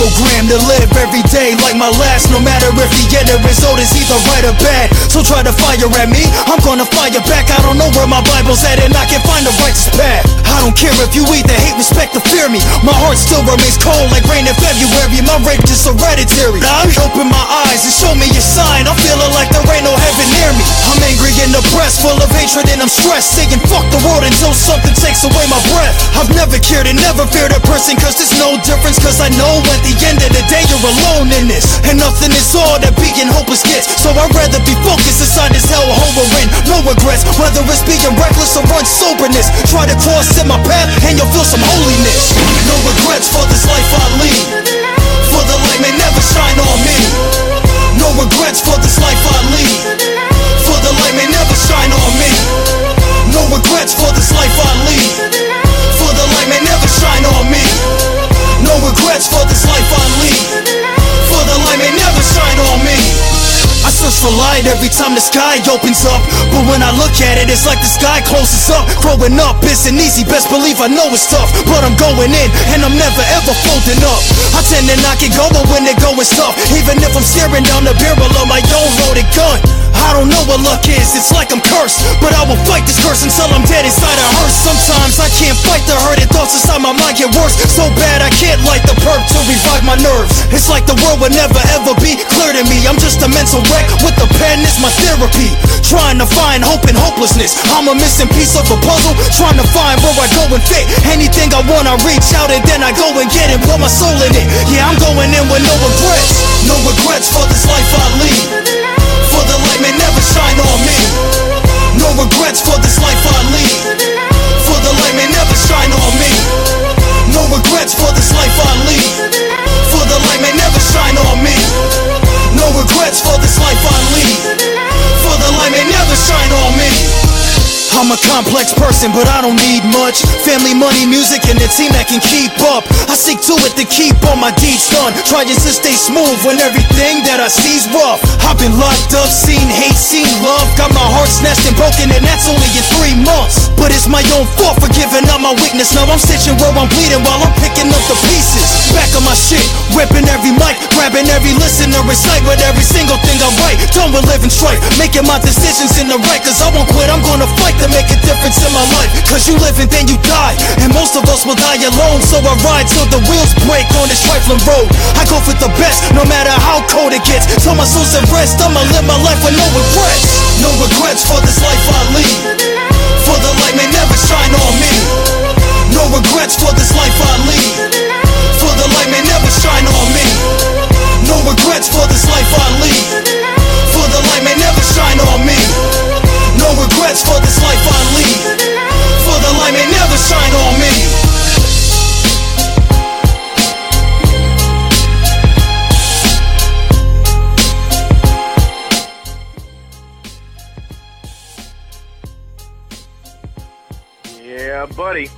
Speaker 14: Programmed to live every day like my last, no matter if the end result is either right or bad. So try to fire at me, I'm gonna fire back. I don't know where my Bible's at and I can find the righteous path. I don't care if you either hate, respect, or fear me. My heart still remains cold like rain in February. My rage is hereditary. Now open my eyes and show me a sign. I'm feeling like there ain't no heaven near me. I'm angry and depressed, full of hatred and I'm stressed, saying fuck the world until something takes away my breath. I've never cared and never feared a person, cause there's no difference. Cause I know at the end of the day you're alone in this, and nothing is all that being hopeless gets. So I'd rather be focused inside this hellhole we're in. No regrets, whether it's being reckless or unsoberness. Try to cross in my path and you'll feel some holiness. No regrets for this life I lead, for the light may never shine on me. No regrets for this life I lead, for the light may never shine on me. No regrets for this life I lead, for the light may never shine on me. No regrets for this life I lead, for the light may never shine on me. I search for light every time the sky opens up, but when I look at it, it's like the sky closes up. Growing up isn't easy, best believe I know it's tough, but I'm going in, and I'm never ever folding up. I tend to knock it going when it going tough, even if I'm staring down the barrel of my own loaded gun. I don't know what luck is, it's like I'm cursed, but I will fight this curse until I'm dead inside a hearse. Sometimes I can't fight the hurt, and thoughts inside my mind get worse, so bad I can't light the perk to revive my nerves. It's like the world will never ever be clear to me. I'm just a mental wreck with the pen is my therapy. Trying to find hope in hopelessness, I'm a missing piece of a puzzle, trying to find where I go and fit. Anything I want I reach out and then I go and get it, put my soul in it. Yeah, I'm going in with no regrets. No regrets for this life I lead, for the light may never shine on me. No regrets for this life I lead, for the light may never shine on me. No regrets for this life I lead, for the light may never shine on me. No regrets for this life I lead, for the light may never shine on me. I'm a complex person, but I don't need much. Family, money, music, and a team that can keep up. I seek to it to keep all my deeds done, trying to stay smooth when everything that I see's rough. I've been locked up, seen hate, seen love, got my heart snatched and broken, and that's only in 3 months. But it's my own fault for giving up my weakness. Now I'm stitching where I'm bleeding while I'm picking up the pieces. Back on my shit, ripping every mic, grabbing every listener, recite with every single thing I write. Done with living strife, making my decisions in the right, cause I won't quit, I'm gonna fight to make a difference in my life. Cause you live and then you die, and most of us will die alone. So I ride till the wheels break on this trifling road. I go for the best, no matter how cold it gets. Till my soul's at rest, I'ma live my life with no regrets. No regrets for this life I lead, for the light may never shine on me. No regrets for this life I lead, for the light may never shine on me. No regrets for this life I lead, for the light may never shine on me. No regrets for this life I lead, for the light may never shine on me.
Speaker 11: Yeah, buddy.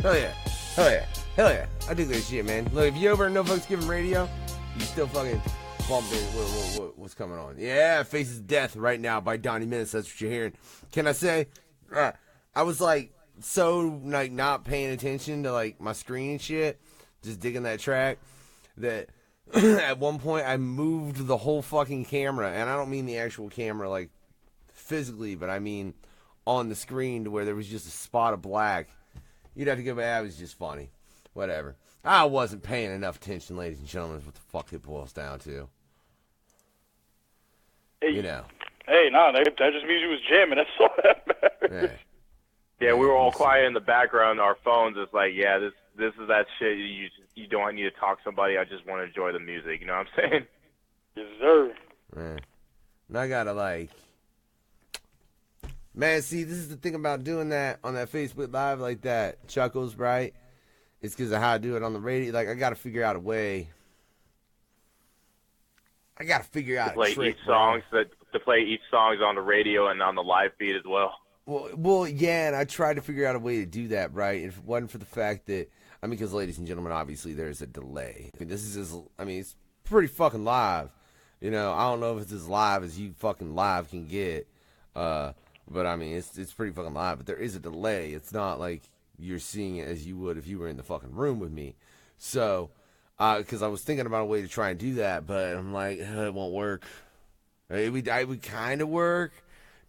Speaker 10: Hell yeah. Hell yeah. Hell yeah, I dig that shit, man. Look, if you over at No Fucks Given Radio, you still fucking bumping. What's coming on? Yeah, Faces of Death right now by Donnie Menace. That's what you're hearing. Can I say, I was like so like not paying attention to like my screen and shit, just digging that track, that at one point I moved the whole fucking camera, and I don't mean the actual camera like physically, but I mean on the screen to where there was just a spot of black. You'd have to go back. It was just funny. Whatever. I wasn't paying enough attention, ladies and gentlemen, is what the fuck it boils down to.
Speaker 12: Hey,
Speaker 10: you know.
Speaker 12: Hey, no, that just means you was jamming. That's all that matters.
Speaker 11: Yeah, we were all quiet in the background. Our phones is like, yeah, this is that shit. You don't need to talk to somebody. I just want to enjoy the music. You know what I'm saying?
Speaker 12: Yes, sir.
Speaker 10: Man. And I gotta like, man, see, this is the thing about doing that on that Facebook Live like that, Chuckklez, right? It's because of how I do it on the radio. Like, I gotta figure out a way. I gotta figure out
Speaker 11: a trick, to play each songs on the radio and on the live feed as well.
Speaker 10: Well, yeah, and I tried to figure out a way to do that, right? If it wasn't for the fact that, I mean, because ladies and gentlemen, obviously there's a delay. I mean, it's pretty fucking live. You know, I don't know if it's as live as you fucking live can get, but I mean, it's pretty fucking live. But there is a delay. It's not like you're seeing it as you would if you were in the fucking room with me. So, because I was thinking about a way to try and do that, but I'm like, it won't work. It would kind of work.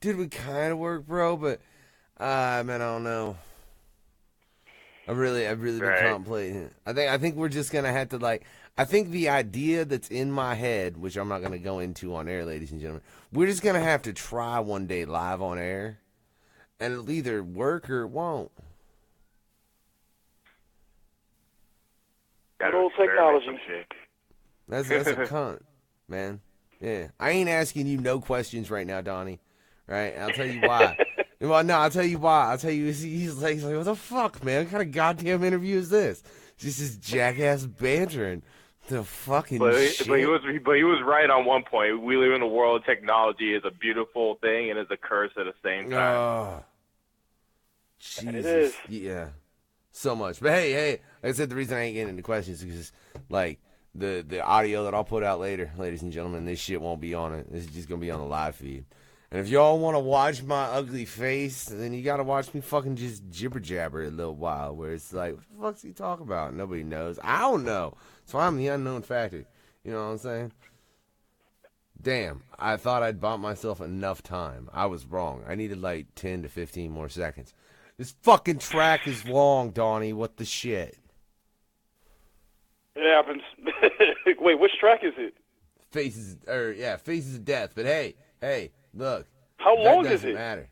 Speaker 10: Dude, we kind of work, bro, but, man, I don't know. I've really been contemplating it. I think we're just going to have to, like, I think the idea that's in my head, which I'm not going to go into on air, ladies and gentlemen, we're just going to have to try one day live on air, and it'll either work or it won't.
Speaker 12: Good old technology.
Speaker 10: That's a cunt, man. Yeah. I ain't asking you no questions right now, Donnie. Right? I'll tell you why. Well, no, I'll tell you why. I'll tell you, he's like, what the fuck, man? What kind of goddamn interview is this? Just this jackass bantering. The fucking shit.
Speaker 11: But he was right on one point. We live in a world of technology is a beautiful thing and is a curse at the same time.
Speaker 10: Oh, Jesus.
Speaker 12: And it is.
Speaker 10: Yeah. So much. But hey, like I said, the reason I ain't getting into questions is because, like, the audio that I'll put out later, ladies and gentlemen, this shit won't be on it. This is just going to be on the live feed. And if y'all want to watch my ugly face, then you got to watch me fucking just jibber-jabber a little while, where it's like, what the fuck's he talking about? Nobody knows. I don't know. So I'm the unknown factor. You know what I'm saying? Damn, I thought I'd bought myself enough time. I was wrong. I needed like 10 to 15 more seconds. This fucking track is long, Donnie. What the shit?
Speaker 12: It happens. Wait, which track is it?
Speaker 10: Faces of Death. But hey, look.
Speaker 12: How long is it?
Speaker 10: Doesn't matter.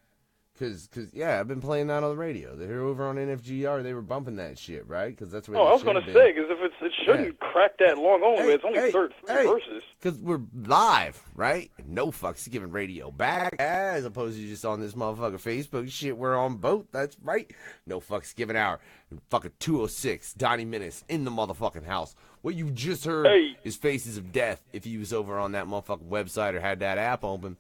Speaker 10: Cause I've been playing that on the radio. They're over on NFGR. They were bumping that shit, right? Because that's where.
Speaker 12: Oh, I was gonna say, because if it shouldn't crack that long. It's only 3 verses.
Speaker 10: Because we're live, right? No fucks given radio back, as opposed to just on this motherfucker Facebook shit. We're on both. That's right. No fucks given hour. Fucking 206. Donnie Menace in the motherfucking house. What you just heard is Faces of Death. If you was over on that motherfucking website or had that app open.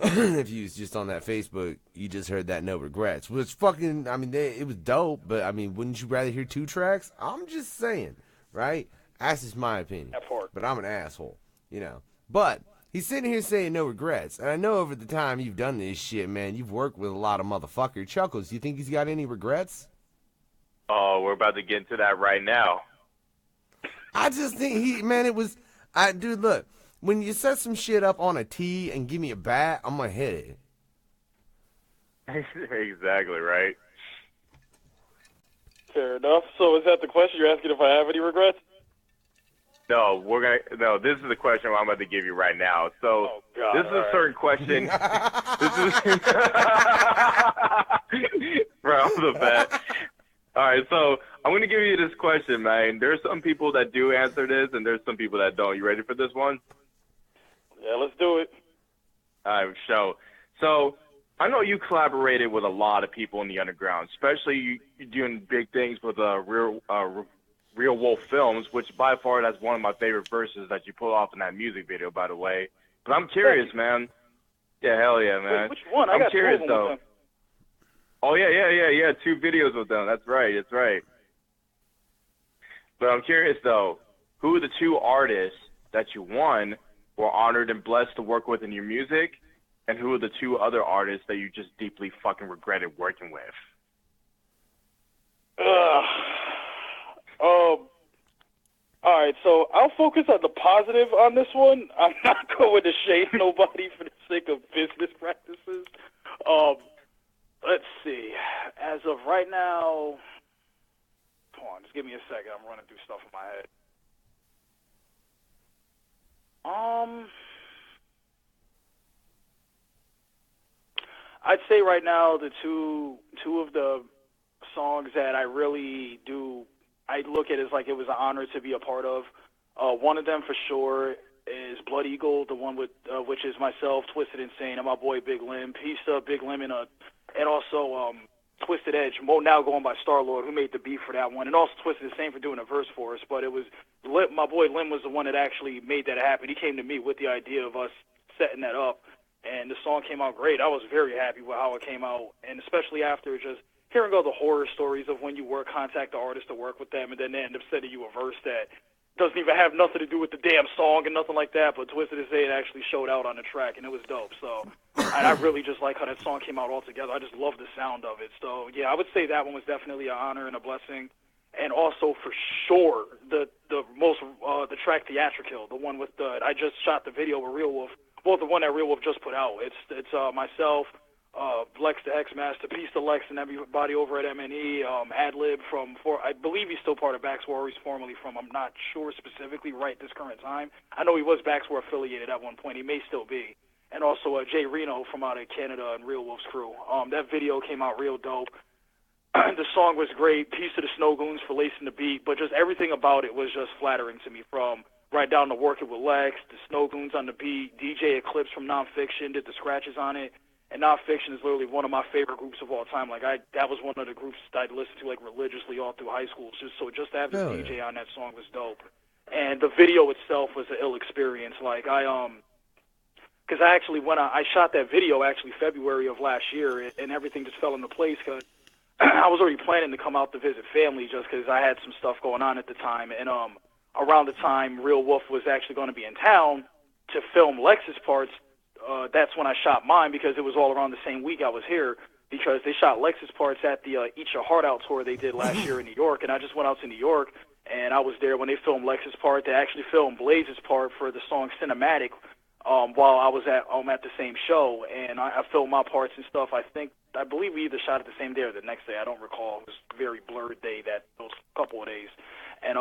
Speaker 10: If you was just on that Facebook, you just heard that No Regrets. Which fucking, I mean, it was dope, but I mean, wouldn't you rather hear 2 tracks? I'm just saying, right? That's just my opinion. But I'm an asshole, you know. But he's sitting here saying no regrets. And I know over the time you've done this shit, man, you've worked with a lot of motherfucker Chuckklez. Do you think he's got any regrets?
Speaker 11: Oh, we're about to get into that right now.
Speaker 10: I just think dude, look. When you set some shit up on a tee and give me a bat, I'm going to hit it.
Speaker 11: Exactly right.
Speaker 12: Fair enough. So is that the question? You're asking if I have any regrets?
Speaker 11: No, this is the question I'm about to give you right now. So this is a certain question. This is right off the bat. All right, so I'm going to give you this question, man. There's some people that do answer this, and there's some people that don't. You ready for this one?
Speaker 12: Yeah, let's do it.
Speaker 11: All right, so I know you collaborated with a lot of people in the underground, especially you doing big things with Real Wolf Films, which by far that's one of my favorite verses that you pull off in that music video, by the way. But I'm curious, man. Yeah, hell yeah, man.
Speaker 12: Wait, which one?
Speaker 11: I'm
Speaker 12: got
Speaker 11: curious,
Speaker 12: 2 of them
Speaker 11: though.
Speaker 12: with them.
Speaker 11: Oh, yeah. 2 videos with them. That's right. But I'm curious though, who are the two artists that you were honored and blessed to work with in your music, and who are the two other artists that you just deeply fucking regretted working with?
Speaker 12: All right, so I'll focus on the positive on this one. I'm not going to shade nobody for the sake of business practices. Let's see. As of right now, hold on, just give me a second. I'm running through stuff in my head. I'd say right now the two of the songs that I really do, I look at it as like it was an honor to be a part of. One of them for sure is Blood Eagle, the one with which is myself, Twisted Insane, and my boy Big Lim. Peace to Big Lim and also Twisted Edge, now going by Star-Lord, who made the beat for that one, and also Twisted Insane for doing a verse for us. But it was my boy Lim was the one that actually made that happen. He came to me with the idea of us setting that up, and the song came out great. I was very happy with how it came out, and especially after just hearing all the horror stories of when you contact the artist to work with them, and then they end up sending you a verse that doesn't even have nothing to do with the damn song and nothing like that, but Twisted Insane actually showed out on the track, and it was dope. So I really just like how that song came out altogether. I just love the sound of it. So, yeah, I would say that one was definitely an honor and a blessing. And also, for sure, the track Theatrical, the one with I just shot the video with Real Wolf, well, the one that Real Wolf just put out. It's myself, Lex the X-Master, peace to Lex and everybody over at MNE, Adlib I believe he's still part of Baxwar, he's formerly from, I'm not sure specifically right this current time. I know he was Baxwar affiliated at one point, he may still be. And also Jay Reno from out of Canada and Real Wolf's crew. That video came out real dope. The song was great, peace to the Snow Goons for lacing the beat, but just everything about it was just flattering to me, from right down to working with Lex, the Snow Goons on the beat, DJ Eclipse from Nonfiction did the scratches on it. And Nonfiction is literally one of my favorite groups of all time. Like that was one of the groups I'd listen to like religiously all through high school. Just to have this DJ on that song was dope. And the video itself was an ill experience. Like because I actually I shot that video actually February of last year, and everything just fell into place because I was already planning to come out to visit family just because I had some stuff going on at the time. And around the time Real Wolf was actually going to be in town to film Lex's parts. That's when I shot mine because it was all around the same week I was here, because they shot Lex's parts at the Eat Your Heart Out tour they did last year in New York, and I just went out to New York, and I was there when they filmed Lex's part. They actually filmed Blaze's part for the song Cinematic while I was at the same show, and I filmed my parts and stuff. I believe we either shot it the same day or the next day. I don't recall. It was a very blurred day those couple of days. And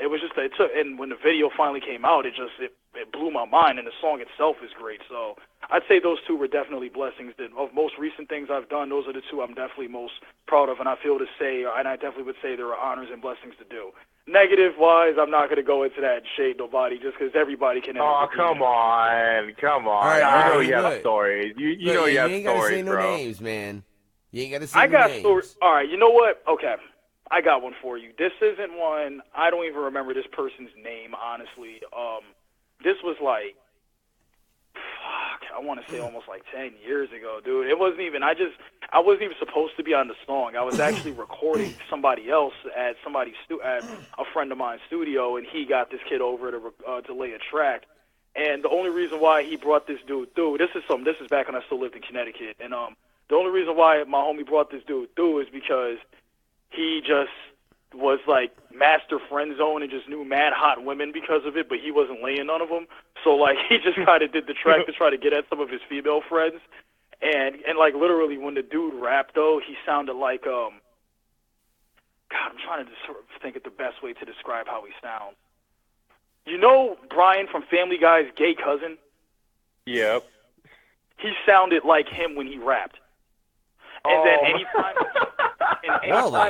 Speaker 12: it was just and when the video finally came out, it blew my mind, and the song itself is great. So I'd say those two were definitely blessings. Of most recent things I've done, those are the two I'm definitely most proud of, and I definitely would say there are honors and blessings to do. Negative wise, I'm not going to go into that and shade nobody just because everybody can.
Speaker 11: Oh, come on.
Speaker 10: All right,
Speaker 11: I know you have stories. You know you have stories, bro. You ain't got to say no
Speaker 10: names, man. You ain't got to say no names.
Speaker 12: I got stories. All right, you know what? Okay. I got one for you. This isn't one, I don't even remember this person's name, honestly. This was like, I want to say almost like 10 years ago, dude. It wasn't even, I wasn't even supposed to be on the song. I was actually recording somebody else at a friend of mine's studio, and he got this kid over to lay a track. And the only reason why he brought this dude through, this is back when I still lived in Connecticut, and the only reason why my homie brought this dude through is because he just was like master friend zone and just knew mad hot women because of it, but he wasn't laying none of them. So like he just kind of did the track to try to get at some of his female friends. And like literally when the dude rapped though, he sounded like God, I'm trying to sort of think of the best way to describe how he sounds. You know Brian from Family Guy's gay cousin?
Speaker 11: Yep.
Speaker 12: He sounded like him when he rapped. And then anytime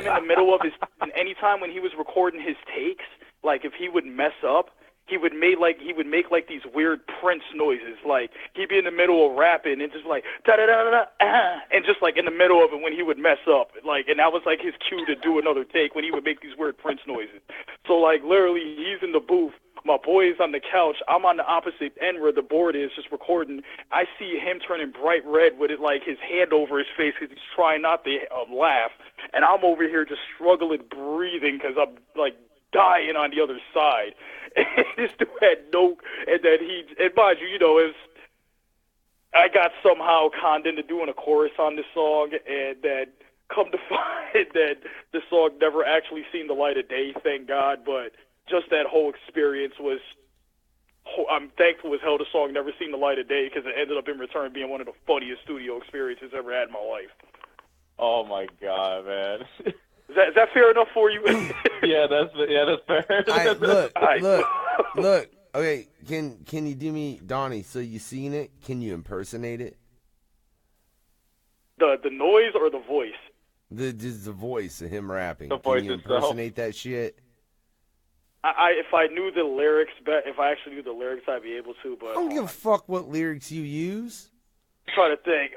Speaker 12: in the middle of and anytime when he was recording his takes, like if he would mess up, he would make like these weird Prince noises. Like he'd be in the middle of rapping and just like da da da da da, and just like in the middle of it when he would mess up, like, and that was like his cue to do another take when he would make these weird Prince noises. So like literally, he's in the booth. My boy is on the couch. I'm on the opposite end where the board is, just recording. I see him turning bright red with it, like his hand over his face because he's trying not to laugh. And I'm over here just struggling, breathing because I'm like dying on the other side. And this dude had no, and then and mind you, I got somehow conned into doing a chorus on this song, and then come to find that the song never actually seen the light of day, thank God, but just that whole experience was, I'm thankful as hell the song never seen the light of day, because it ended up in return being one of the funniest studio experiences I ever had in my life.
Speaker 11: Oh my God, man.
Speaker 12: Is that fair enough for you?
Speaker 11: yeah, that's fair.
Speaker 10: Look. Okay, can you do me, Donnie? So you seen it? Can you impersonate it?
Speaker 12: The noise or the voice?
Speaker 10: Just the voice of him rapping.
Speaker 11: The voice
Speaker 10: can you
Speaker 11: itself.
Speaker 10: impersonate that shit?
Speaker 12: If I knew the lyrics, if I actually knew the lyrics, I'd be able to. But
Speaker 10: I don't give a fuck what lyrics you use.
Speaker 12: I'm trying to think.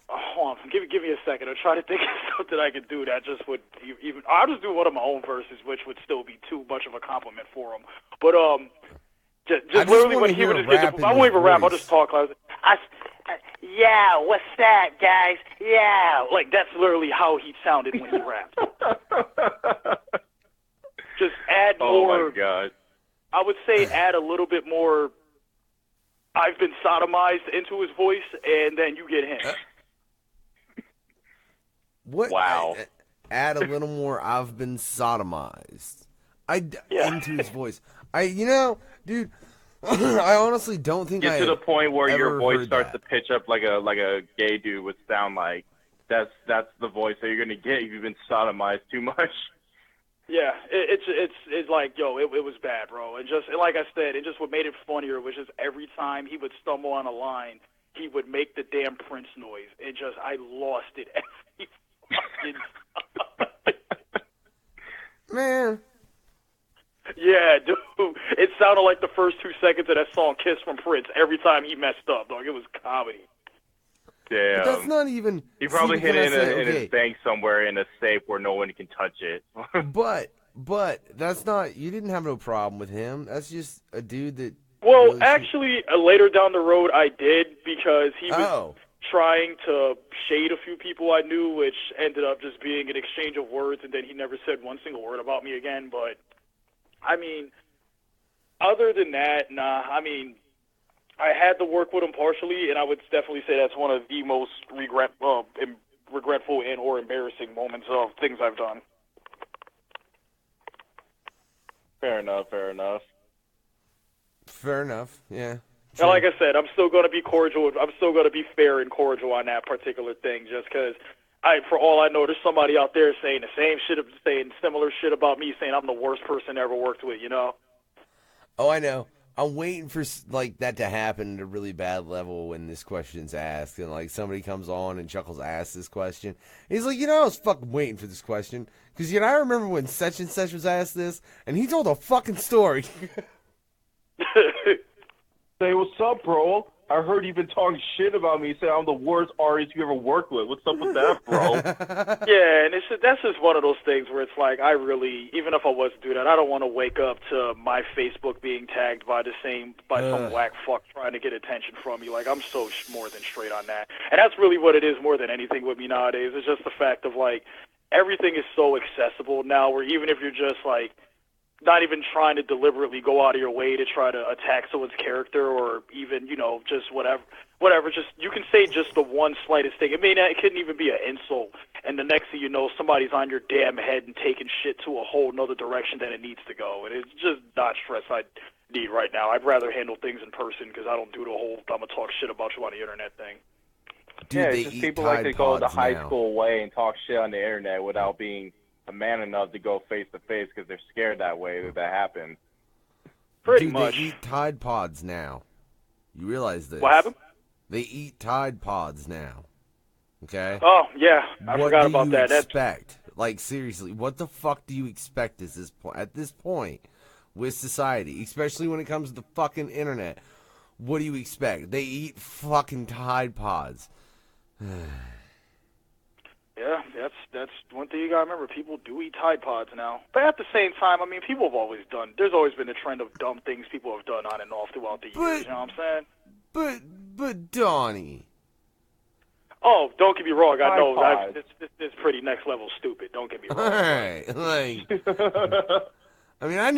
Speaker 12: Hold on, give me a second. I'm trying to think of something I could do that just would even. I'll just do one of my own verses, which would still be too much of a compliment for him. But just literally when he would just, I won't even rap. I'll just talk. Yeah, what's that, guys? Yeah, like that's literally how he sounded when he rapped. Just add more.
Speaker 11: Oh my God.
Speaker 12: I would say add a little bit more. I've been sodomized into his voice, and then you get him.
Speaker 10: What?
Speaker 11: Wow.
Speaker 10: Add a little more. I've been sodomized. Into his voice. Dude. I honestly don't think
Speaker 11: get to the point where your voice starts to pitch up like a gay dude would sound like. That's the voice that you're gonna get if you've been sodomized too much.
Speaker 12: Yeah, it's like, yo, it was bad, bro. And like I said, it just what made it funnier was just every time he would stumble on a line, he would make the damn Prince noise. I lost it every fucking time.
Speaker 10: Man.
Speaker 12: Yeah, dude. It sounded like the first 2 seconds of that song Kiss from Prince every time he messed up, dog. It was comedy.
Speaker 11: Damn.
Speaker 10: But that's not even...
Speaker 11: He probably hid it in his bank somewhere in a safe where no one can touch it.
Speaker 10: but that's not... You didn't have no problem with him. That's just a dude that...
Speaker 12: Well,
Speaker 10: really
Speaker 12: actually, later down the road, I did, because he was trying to shade a few people I knew, which ended up just being an exchange of words, and then he never said one single word about me again, but... I mean, other than that, nah. I mean, I had to work with him partially, and I would definitely say that's one of the most regretful and or embarrassing moments of things I've done.
Speaker 11: Fair enough.
Speaker 10: Yeah.
Speaker 12: Now, like I said, I'm still going to be cordial. I'm still going to be fair and cordial on that particular thing, just because for all I know, there's somebody out there saying the same shit, saying similar shit about me, saying I'm the worst person I ever worked with,
Speaker 10: Oh, I know. I'm waiting for that to happen at a really bad level when this question's asked, and somebody comes on and Chuckles asks this question. He's like, I was fucking waiting for this question because I remember when such and such was asked this, and he told a fucking story.
Speaker 11: Say, what's up, bro? I heard you've been talking shit about me. Say I'm the worst artist you ever worked with. What's up with that, bro?
Speaker 12: Yeah, and that's just one of those things where it's like, I really, even if I was to do that, I don't want to wake up to my Facebook being tagged by some whack fuck trying to get attention from me. Like, I'm so more than straight on that. And that's really what it is more than anything with me nowadays. It's just the fact of, everything is so accessible now, where even if you're just, not even trying to deliberately go out of your way to try to attack someone's character or even, just whatever, just, you can say just the one slightest thing. It couldn't even be an insult. And the next thing you know, somebody's on your damn head and taking shit to a whole nother direction than it needs to go. And it's just not stress I need right now. I'd rather handle things in person because I don't do the whole I'm going to talk shit about you on the internet thing.
Speaker 10: Dude,
Speaker 11: it's just people like to go the high school way and talk shit on the internet without being a man enough to go face to face because they're scared that way that happens.
Speaker 12: Pretty much.
Speaker 10: They eat Tide Pods now. You realize this?
Speaker 12: What happened?
Speaker 10: They eat Tide Pods now. Okay.
Speaker 12: Oh yeah, I forgot about that.
Speaker 10: What do you expect? Seriously, what the fuck do you expect at this point with society, especially when it comes to the fucking internet? What do you expect? They eat fucking Tide Pods.
Speaker 12: Yeah, that's one thing you gotta remember. People do eat Tide Pods now, but at the same time, people have always done. There's always been a trend of dumb things people have done on and off throughout the years. You know what I'm saying?
Speaker 10: But Donnie.
Speaker 12: Oh, don't get me wrong. I know
Speaker 11: Tripod.
Speaker 12: this is pretty next level stupid. Don't get me wrong.
Speaker 10: Right, I mean, I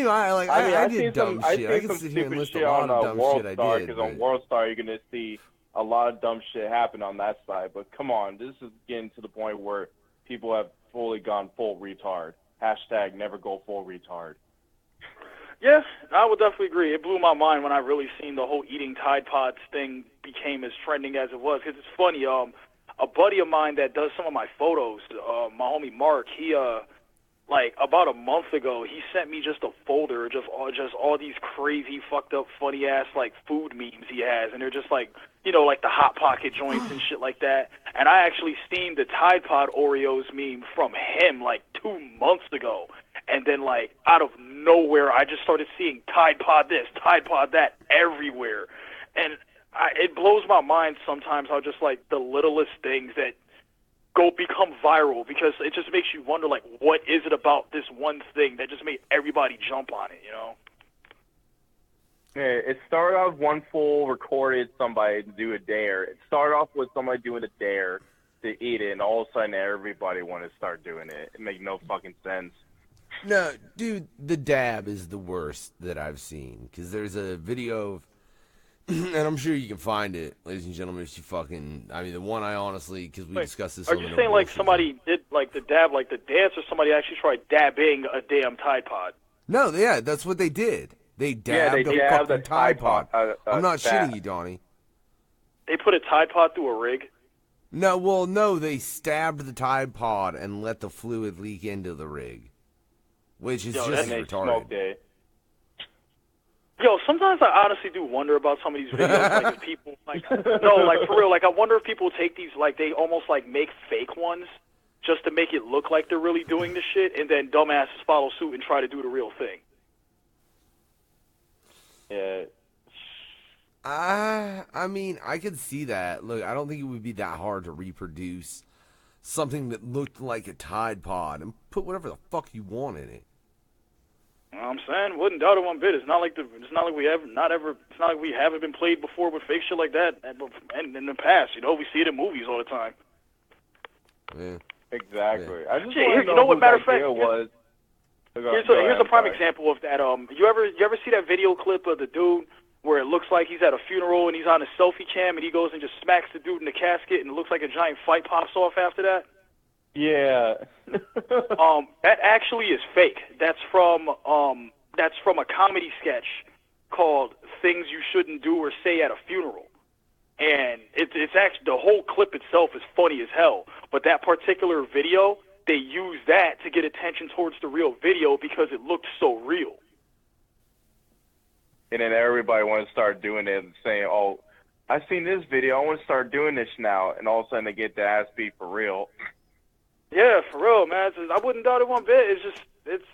Speaker 10: did dumb shit. I can sit here and list a lot of dumb shit I did.
Speaker 11: Because on WorldStar, you're gonna see a lot of dumb shit happen on that side. But come on, this is getting to the point where people have fully gone full retard. Hashtag never go full retard.
Speaker 12: Yeah, I would definitely agree. It blew my mind when I really seen the whole eating Tide Pods thing became as trending as it was. Because it's funny, a buddy of mine that does some of my photos, my homie Mark, he like about a month ago, he sent me just a folder of just all these crazy, fucked up, funny ass like food memes he has, and they're just like, you know, like the Hot Pocket joints and shit like that. And I actually seen the Tide Pod Oreos meme from him like 2 months ago. And then, like, out of nowhere, I just started seeing Tide Pod this, Tide Pod that everywhere. And it blows my mind sometimes how just, like, the littlest things that become viral, because it just makes you wonder, like, what is it about this one thing that just made everybody jump on it, you know?
Speaker 11: Yeah, it started off one fool recorded somebody to do a dare. It started off with somebody doing a dare to eat it, and all of a sudden everybody wanted to start doing it. It made no fucking sense.
Speaker 10: No, dude, the dab is the worst that I've seen. Because there's a video of, and I'm sure you can find it, ladies and gentlemen, if you fucking, I mean, the one I honestly, because we discussed this.
Speaker 12: Are you saying, like, somebody did, like, the dab, like the dance, or somebody actually tried dabbing a damn Tide Pod?
Speaker 10: No, yeah, that's what they did. They dabbed a fucking Tide Pod. I'm not shitting you, Donnie.
Speaker 12: They put a Tide Pod through a rig?
Speaker 10: No, they stabbed the Tide Pod and let the fluid leak into the rig. Which is just retarded.
Speaker 12: Yo, sometimes I honestly do wonder about some of these videos. Like, if people, like, no, like, for real, like, I wonder if people take these, like, they almost, like, make fake ones just to make it look like they're really doing the shit, and then dumbasses follow suit and try to do the real thing.
Speaker 11: Yeah.
Speaker 10: I mean, I could see that. Look, I don't think it would be that hard to reproduce something that looked like a Tide Pod and put whatever the fuck you want in it.
Speaker 12: You know what I'm saying? Wouldn't doubt it one bit. It's not like we haven't been played before with fake shit like that and in the past. You know, we see it in movies all the time.
Speaker 10: Yeah.
Speaker 11: Exactly.
Speaker 12: Yeah.
Speaker 11: I just
Speaker 12: you know what, matter of fact,
Speaker 11: was.
Speaker 12: Here's a prime example of that. You ever see that video clip of the dude where it looks like he's at a funeral and he's on a selfie cam and he goes and just smacks the dude in the casket and it looks like a giant fight pops off after that?
Speaker 11: Yeah.
Speaker 12: That actually is fake. That's from a comedy sketch called "Things You Shouldn't Do or Say at a Funeral," and it's actually, the whole clip itself is funny as hell. But that particular video, they use that to get attention towards the real video because it looked so real.
Speaker 11: And then everybody wanted to start doing it and saying, "Oh, I've seen this video. I want to start doing this now." And all of a sudden, they get the ass beat for real.
Speaker 12: Yeah, for real, man. I wouldn't doubt it one bit. It's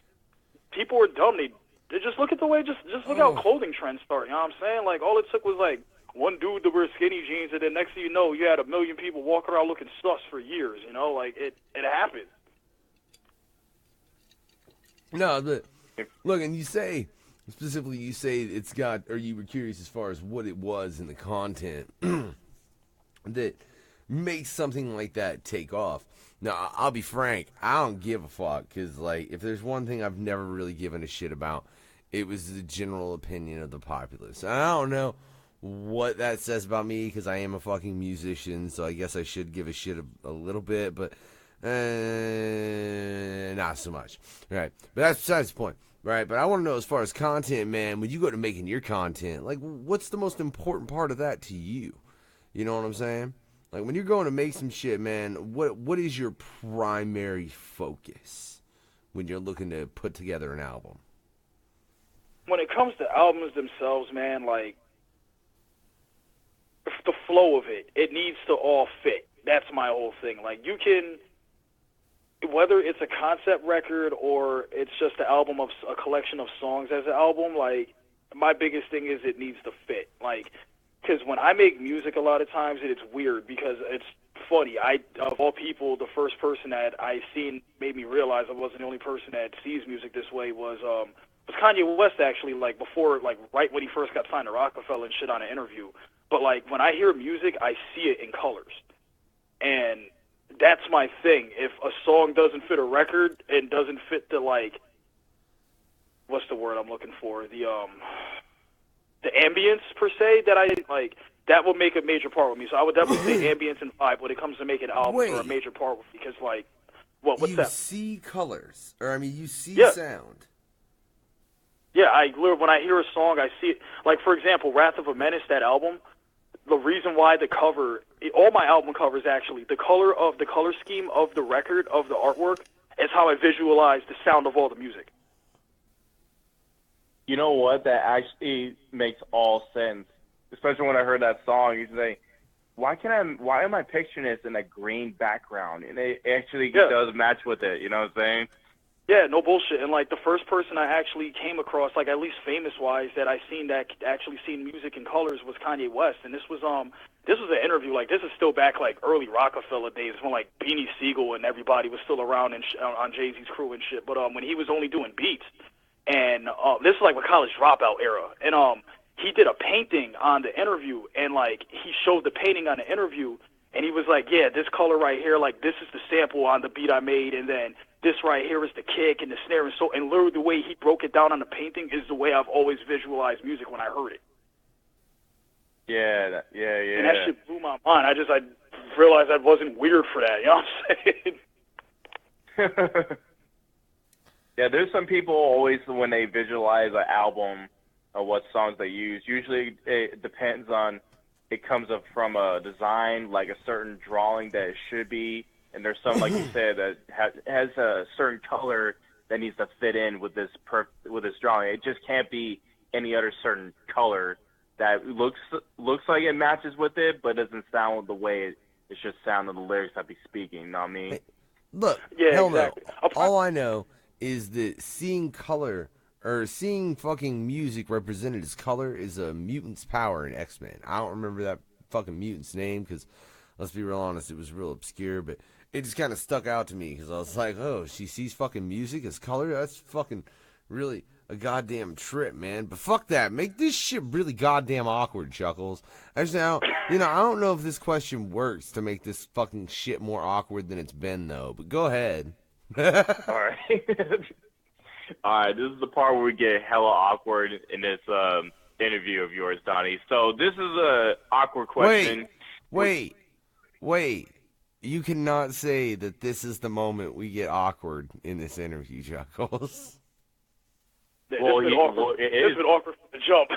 Speaker 12: people are dumb. They just look at the way, just look how clothing trends start. You know what I'm saying? Like, all it took was like one dude to wear skinny jeans, and then next thing you know, you had 1 million people walking around looking sus for years. You know, like it happened.
Speaker 10: No, but look, and you say it's got, or you were curious as far as what it was in the content that makes something like that take off. Now, I'll be frank, I don't give a fuck, because, like, if there's one thing I've never really given a shit about, it was the general opinion of the populace. And I don't know what that says about me, because I am a fucking musician, so I guess I should give a shit a little bit, but not so much. Right? But that's besides the point. Right? But I want to know, as far as content, man, when you go to making your content, like, what's the most important part of that to you? You know what I'm saying? Like, when you're going to make some shit, man, what is your primary focus when you're looking to put together an album?
Speaker 12: When it comes to albums themselves, man, like, the flow of it needs to all fit. That's my whole thing. Like, you can, whether it's a concept record or it's just an album of a collection of songs as an album, like, my biggest thing is it needs to fit. Like, because when I make music, a lot of times it's weird because it's funny. Of all people, the first person that I seen made me realize I wasn't the only person that sees music this way was Kanye West, actually, like, before, like, right when he first got signed to Rockefeller and shit on an interview. But, like, when I hear music, I see it in colors. And that's my thing. If a song doesn't fit a record and doesn't fit the, like, what's the word I'm looking for? The ambience, per se, that I, like, that will make a major part with me. So I would definitely say ambience and vibe when it comes to making albums are a major part with me. Because, like, what's that?
Speaker 10: You see colors. Or, I mean, you see sound.
Speaker 12: Yeah, when I hear a song, I see it. Like, for example, Wrath of a Menace, that album, the reason why the cover, all my album covers actually, the color scheme of the record, of the artwork, is how I visualize the sound of all the music.
Speaker 11: You know what? That actually makes all sense. Especially when I heard that song, you say, why am I picturing this in a green background? And it actually does match with it, you know what I'm saying?
Speaker 12: Yeah, no bullshit. And, like, the first person I actually came across, like, at least famous-wise, that I seen that actually seen music in colors was Kanye West. And this was an interview. Like, this is still back, like, early Rockefeller days when, like, Beanie Siegel and everybody was still around and on Jay-Z's crew and shit. But when he was only doing beats. And this is, like, a college dropout era. And he did a painting on the interview. And, like, he showed the painting on the interview. And he was like, yeah, this color right here, like, this is the sample on the beat I made. And then this right here is the kick and the snare. And literally the way he broke it down on the painting is the way I've always visualized music when I heard it.
Speaker 11: Yeah.
Speaker 12: And that shit blew my mind. I realized I wasn't weird for that. You know what I'm saying?
Speaker 11: Yeah, there's some people always, when they visualize an album or what songs they use, usually it depends on, it comes up from a design, like a certain drawing that it should be. And there's some, like you said, that has a certain color that needs to fit in with this drawing. It just can't be any other certain color that looks like it matches with it, but doesn't sound the way it should sound in the lyrics I'd be speaking. You know what I mean?
Speaker 10: Look, hell exactly. No. All I know is that seeing color or seeing fucking music represented as color is a mutant's power in X-Men. I don't remember that fucking mutant's name because, let's be real honest, it was real obscure, but it just kind of stuck out to me because I was like, oh, she sees fucking music as color? That's fucking really a goddamn trip, man. But fuck that. Make this shit really goddamn awkward, Chuckles. Actually, now, I don't know if this question works to make this fucking shit more awkward than it's been, though. But go ahead.
Speaker 11: All right. All right, this is the part where we get hella awkward in this interview of yours, Donnie. So this is a awkward question.
Speaker 10: Wait. You cannot say that this is the moment we get awkward in this interview, Chuckles.
Speaker 11: Well,
Speaker 12: it's been awkward from the jump.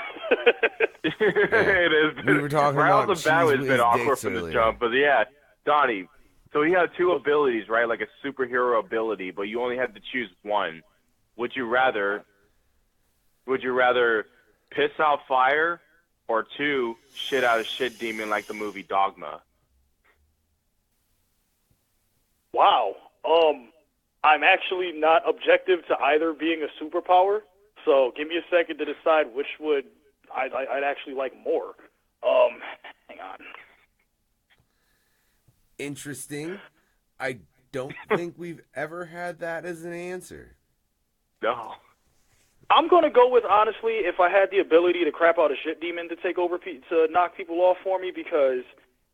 Speaker 11: It is.
Speaker 10: We were talking about
Speaker 11: the bat has been awkward from the jump, but yeah, Donnie. So you have two abilities, right? Like a superhero ability, but you only have to choose one. Would you rather piss out fire, or 2, shit out a shit demon like the movie Dogma?
Speaker 12: Wow. I'm actually not objective to either being a superpower, so give me a second to decide which I'd actually like more. Hang on.
Speaker 10: Interesting. I don't think we've ever had that as an answer.
Speaker 11: No.
Speaker 12: I'm going to go with, honestly, if I had the ability to crap out a shit demon to take over, to knock people off for me, because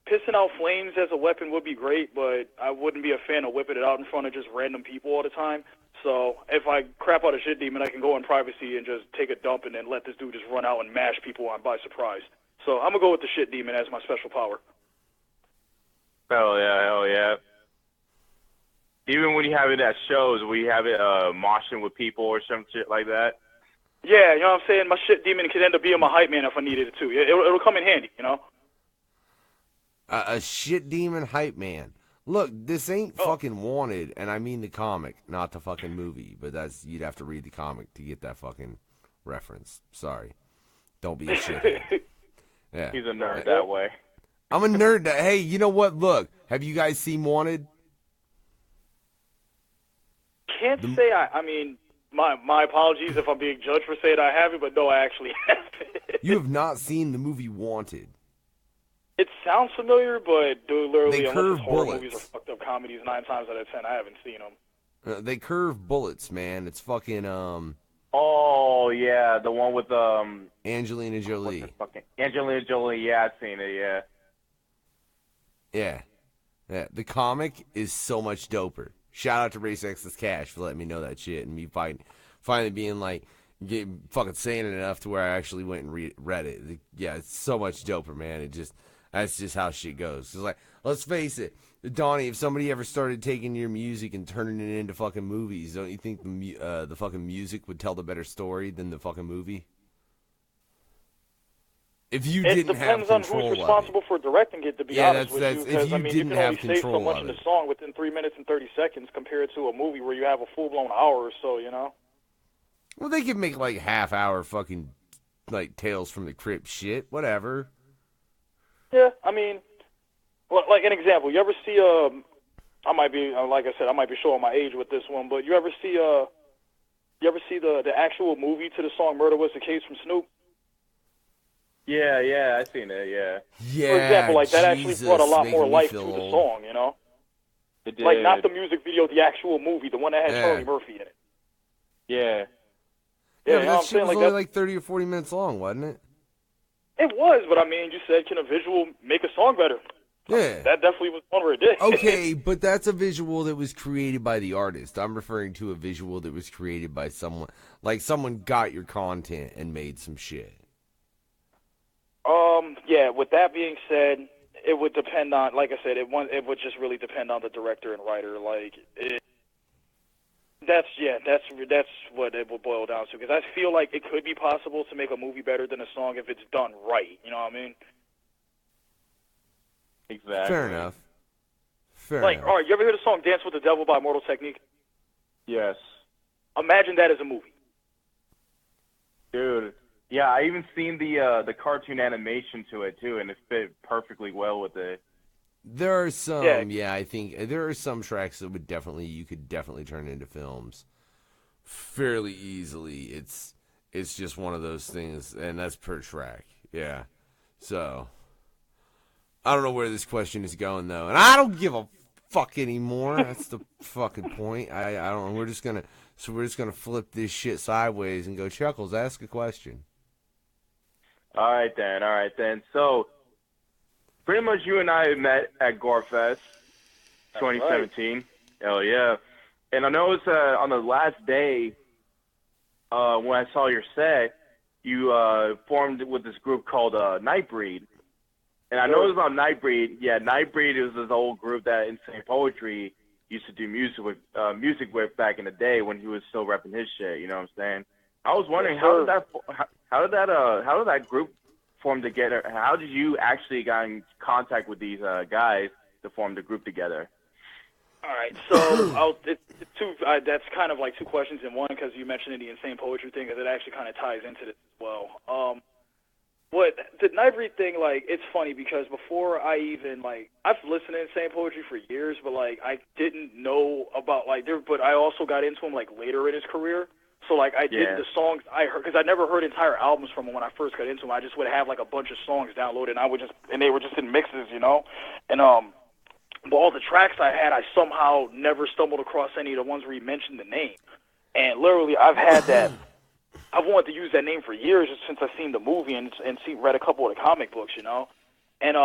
Speaker 12: pissing out flames as a weapon would be great, but I wouldn't be a fan of whipping it out in front of just random people all the time. So if I crap out a shit demon, I can go in privacy and just take a dump and then let this dude just run out and mash people on by surprise. So I'm going to go with the shit demon as my special power.
Speaker 11: Hell yeah. Even when you have it at shows, we have it moshing with people or some shit like that.
Speaker 12: Yeah, you know what I'm saying? My shit demon could end up being my hype man if I needed it too. It'll come in handy, you know?
Speaker 10: A shit demon hype man. Look, this ain't fucking Wanted, and I mean the comic, not the fucking movie. But you'd have to read the comic to get that fucking reference. Sorry. Don't be a shithead. Yeah.
Speaker 11: He's a nerd that way.
Speaker 10: I'm a nerd. Hey, you know what? Look, have you guys seen Wanted?
Speaker 12: Can't say I mean, my apologies if I'm being judged for saying I haven't, but no, I actually haven't.
Speaker 10: You have not seen the movie Wanted.
Speaker 12: It sounds familiar, but dude, literally,
Speaker 10: unless
Speaker 12: it's horror movies or fucked up comedies, 9 times out of 10, I haven't seen them.
Speaker 10: They curve bullets, man. It's fucking
Speaker 11: Oh yeah, the one with
Speaker 10: Angelina Jolie.
Speaker 11: Angelina Jolie, yeah, I've seen it, yeah.
Speaker 10: Yeah. Yeah, the comic is so much doper. Shout out to Race X's Cash for letting me know that shit and me finally being like, fucking saying it enough to where I actually went and read it. Yeah, it's so much doper, man. That's just how shit goes. It's like, let's face it, Donnie, if somebody ever started taking your music and turning it into fucking movies, don't you think the fucking music would tell the better story than the fucking movie? If you didn't have control of it. It depends on who's
Speaker 12: responsible for directing it, to be honest with you. Because, I mean, you can only say so much in the song within 3 minutes and 30 seconds compared to a movie where you have a full-blown hour or so, you know?
Speaker 10: Well, they could make, like, half-hour fucking, like, Tales from the Crypt shit. Whatever.
Speaker 12: Yeah, I mean, like an example, you ever see, I might be, like I said, I might be showing my age with this one, but you ever see the actual movie to the song Murder Was the Case from Snoop?
Speaker 11: Yeah, I seen it. Yeah.
Speaker 12: For example, like that actually brought a lot more life to the song, you know.
Speaker 11: It did.
Speaker 12: Like not the music video, the actual movie, the one that had Charlie Murphy in it.
Speaker 11: Yeah.
Speaker 10: Yeah, you know that shit was only like 30 or 40 minutes long, wasn't it?
Speaker 12: It was, but I mean, you said, can a visual make a song better?
Speaker 10: Yeah.
Speaker 12: That definitely was one where it did.
Speaker 10: Okay, but that's a visual that was created by the artist. I'm referring to a visual that was created by someone. Like someone got your content and made some shit.
Speaker 12: Yeah, with that being said, it would depend on, like I said, it would just really depend on the director and writer. Like, that's what it will boil down to. Because I feel like it could be possible to make a movie better than a song if it's done right. You know what I mean?
Speaker 11: Exactly.
Speaker 10: Fair enough.
Speaker 12: All right, you ever hear the song "Dance with the Devil" by Mortal Technique?
Speaker 11: Yes.
Speaker 12: Imagine that as a movie.
Speaker 11: Dude. Yeah, I even seen the cartoon animation to it too, and it fit perfectly well with it.
Speaker 10: There are some, I think there are some tracks that you could definitely turn into films fairly easily. It's just one of those things, and that's per track. Yeah. So I don't know where this question is going though, and I don't give a fuck anymore. That's the fucking point. I don't know. We're just gonna flip this shit sideways and go, Chuckles, ask a question.
Speaker 11: All right then. So, pretty much you and I met at Gorefest 2017. Right. Hell yeah. And I noticed on the last day, when I saw your set, you formed with this group called Nightbreed. And I noticed on Nightbreed, Nightbreed is this old group that Insane Poetry used to do music with back in the day when he was still repping his shit, you know what I'm saying? I was wondering how did that group form together? How did you actually get in contact with these guys to form the group together?
Speaker 12: All right, so that's kind of like two questions in one because you mentioned the Insane Poetry thing, because it actually kind of ties into this as well. What the Nightbreed thing, like, it's funny because before I even, like, I've listened to Insane Poetry for years, but, like, I didn't know about, like, but I also got into him, like, later in his career. So, like, I did the songs I heard, because I never heard entire albums from him when I first got into him. I just would have, like, a bunch of songs downloaded, and they were just in mixes, you know? And, but all the tracks I had, I somehow never stumbled across any of the ones where he mentioned the name. And literally, I've had that. I've wanted to use that name for years since I've seen the movie and read a couple of the comic books, you know. And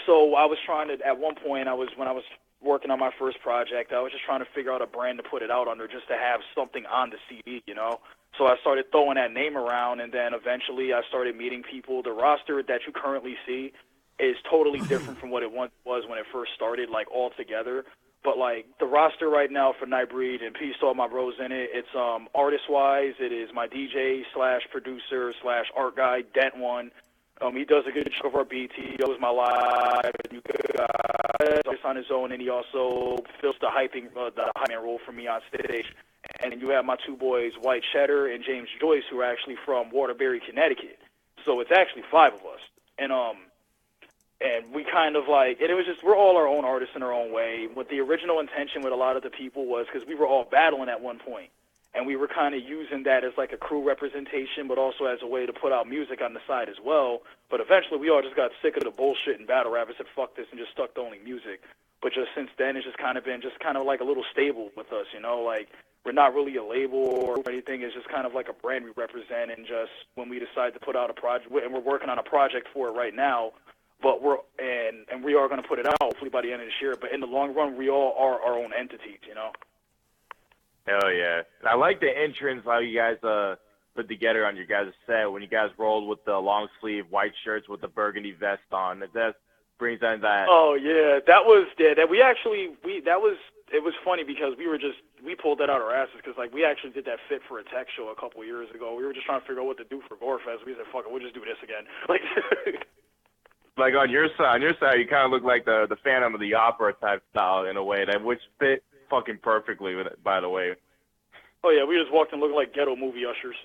Speaker 12: so I was trying to, at one point, when I was working on my first project, I was just trying to figure out a brand to put it out under just to have something on the CD, you know. So I started throwing that name around, and then eventually I started meeting people. The roster that you currently see is totally different from what it once was when it first started, like, all together. But, like, the roster right now for Nightbreed, and peace to all my bros in it, it's artist-wise, it is my DJ/producer/art guy, Dent One. He does a good chunk of our beats. He does my live. He does on his own, and he also fills the hyping role for me on stage. And then you have my two boys, White Cheddar and James Joyce, who are actually from Waterbury, Connecticut. So it's actually 5 of us. And we kind of like, and it was just, we're all our own artists in our own way. What the original intention with a lot of the people was, because we were all battling at one point, and we were kind of using that as like a crew representation, but also as a way to put out music on the side as well. But eventually we all just got sick of the bullshit and battle rap and said, fuck this, and just stuck to only music. But just since then, it's just kind of been just kind of like a little stable with us, you know, like we're not really a label or anything. It's just kind of like a brand we represent. And just when we decide to put out a project, and we're working on a project for it right now, but we are going to put it out hopefully by the end of this year. But in the long run, we all are our own entities, you know.
Speaker 11: Hell yeah! I like the entrance how you guys put together on your guys' set when you guys rolled with the long sleeve white shirts with the burgundy vest on. That brings in that.
Speaker 12: Oh yeah, that was it was funny because we pulled that out our asses because like we actually did that fit for a tech show a couple of years ago. We were just trying to figure out what to do for Gorefest. We said, fuck it, we'll just do this again.
Speaker 11: Like on your side, you kind of look like the Phantom of the Opera type style in a way which fit fucking perfectly with it, by the way.
Speaker 12: Oh yeah, we just walked in looking like ghetto movie ushers.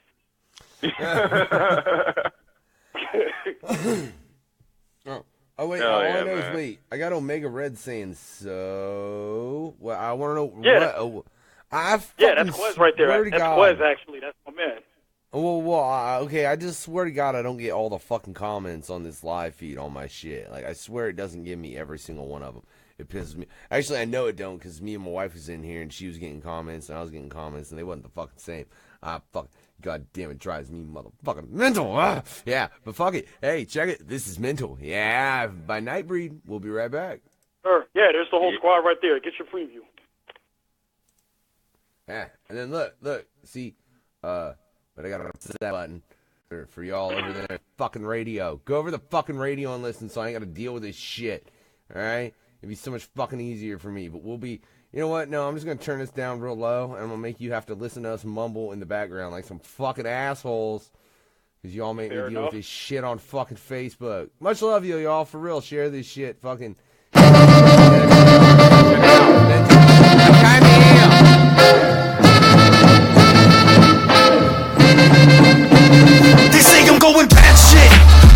Speaker 10: Oh wait, all I know is wait. I got Omega Red saying so. Well, I want to know.
Speaker 12: Yeah, that's Quez right there. That's Quez actually. That's my man.
Speaker 10: Well, okay. I just swear to God, I don't get all the fucking comments on this live feed on my shit. Like I swear, it doesn't give me every single one of them. It pisses me. Actually, I know it don't because me and my wife was in here and she was getting comments and I was getting comments and they wasn't the fucking same. God damn it, drives me motherfucking mental. Yeah, but fuck it. Hey, check it. This is Mental. Yeah, by Nightbreed. We'll be right back.
Speaker 12: Sure. Yeah, there's the whole squad right there. Get your preview.
Speaker 10: Yeah, and then look. See, but I got to press that button for y'all over there. Fucking radio. Go over the fucking radio and listen so I ain't got to deal with this shit. All right? It'd be so much fucking easier for me, but we'll be... You know what? No, I'm just going to turn this down real low, and I'm going to make you have to listen to us mumble in the background like some fucking assholes, because y'all make me deal with this shit on fucking Facebook. Much love you, y'all. For real, share this shit. Fucking...
Speaker 14: They say I'm going bad shit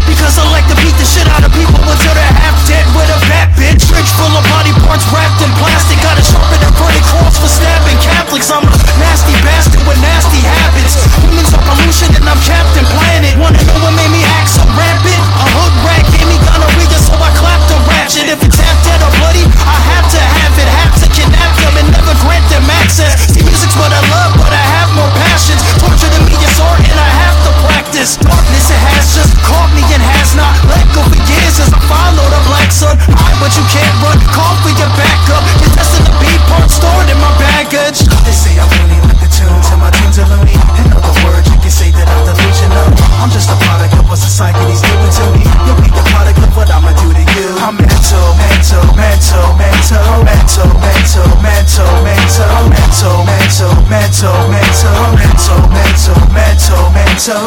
Speaker 14: because I like to beat the shit out of people until they're half dead with a bat, bitch. Fridge full of body parts wrapped in plastic. Got a sharpened and burning cross for stabbing Catholics. I'm a nasty bastard with nasty habits. Humans are pollution and I'm Captain Planet. Wanna know what made me act so rampant? A hood rat gave me gonorrhea, so I clapped the ratchet. If it's half dead or bloody, I have to have it. Have to kidnap them and never grant them access. See, music's what I love, but I have more passions. Torture to me is art and I have to practice. Darkness, it has just caught me and has not let go for years as I follow the black sun. But you can't run, call for your backup. You're testing the beat part stored in my baggage. They say I really like the tunes and my tunes are loony. In other words, you can say that I'm delusional. I'm just a product of what society's doing to me. You'll be the product of what I'ma do to you. I'm mental.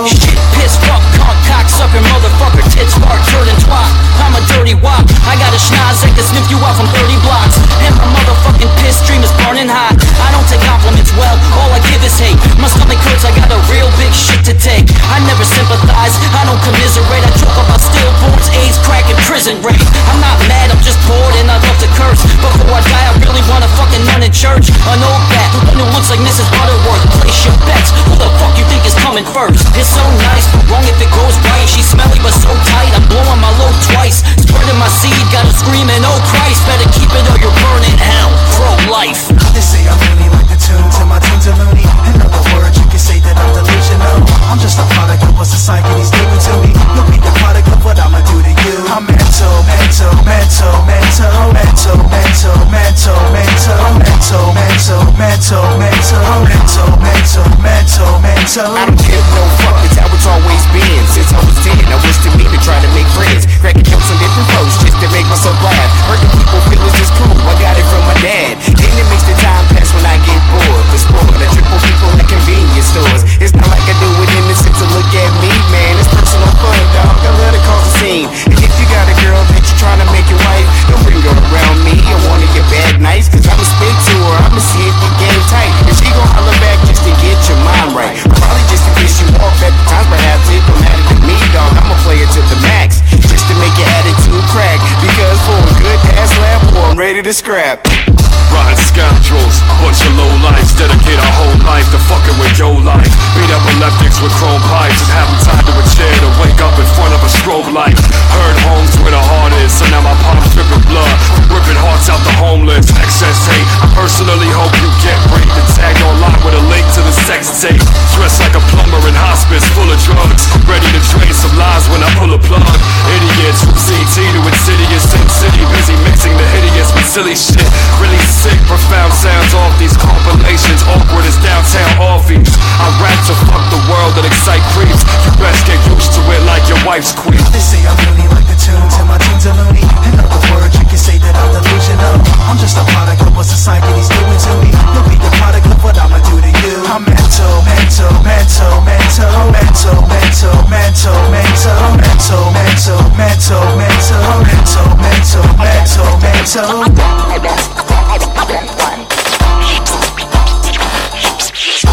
Speaker 15: Shit, piss, fuck, cunt, cocksucker, motherfucker, tits, fart, turd, and twat. I'm a dirty wop. I got a schnoz that can sniff you out from 30 blocks. And my motherfucking piss stream is burning hot. I don't take compliments well, all I give is hate. My stomach hurts, I got a real big shit to take. I never sympathize, I don't commiserate. I joke about stillborns, AIDS, crack, and prison rape. I'm not mad, I'm just bored and I love to curse. Before I die, I really wanna fucking run in church. An old bat, one who looks like Mrs. Butterworth. Place your bets, who the fuck you think is coming first? It's so nice, but wrong if it goes right. She's smelly but so tight, I'm blowing my load twice. Spreading my seed, got her screaming, oh Christ. Better keep it or you're burning hell. Pro-life.
Speaker 14: They say I really like the tunes and my tunes are loony. In other words, you can say that I'm delusional. I'm just a product of what society's doing to me. You'll be the product of what I'ma do to you. I'm mental.
Speaker 16: I don't give no fuck, it's how it's always been. Since I was 10, I was too mean to try to make friends. Cracking jokes on different posts just to make myself laugh. Hurting people feelings is cool, I got it from my dad. And it makes the time pass when I get bored. The sport, I triple people in convenience stores. It's not like I do it innocent to look at me, man. It's personal fun, dog, I love to cause a scene. And if you got a girl that you're trying to make your wife, don't bring her around me. I want to get bad nights, cause I'ma speak to her, I'ma see if you game tight. And she gon' holler back just to get your mind right. Probably just in case you walk at the times, perhaps it don't matter to me, dog. I'ma play it to the max, just to make your attitude crack. Because for a good ass laugh, boy, I'm ready to scrap.
Speaker 17: Rotten scoundrels, bunch of low lives, dedicate our whole life to fucking with your life. Beat up epileptics with chrome pipes and have them tied to a chair to wake up in front of a strobe light. Heard home's where the heart is, so now my palms dripping blood, ripping hearts out the homeless. Excess hate, I personally hope you get raped and tagged online with a link to the sex safe. Dressed like a plumber in hospice, full of drugs. Ready to drain some lies when I pull a plug. Idiots from CT to insidious Sin City, busy mixing the hideous with silly shit. Really sick, profound sounds off these compilations. Awkward as downtown offies. I rap to fuck the world that excite creeps. You best get used to it like your wife's queen.
Speaker 14: They say I'm loony like the tunes, and my tunes are loony. In other words, you can say that I'm delusional. I'm just a product of what society's doing to me. You'll be the product of what I'ma do to you. I'm mental, mental, mental, mental, mental, mental, mental, mental, mental, mental, mental, mental, mental, mental, mental.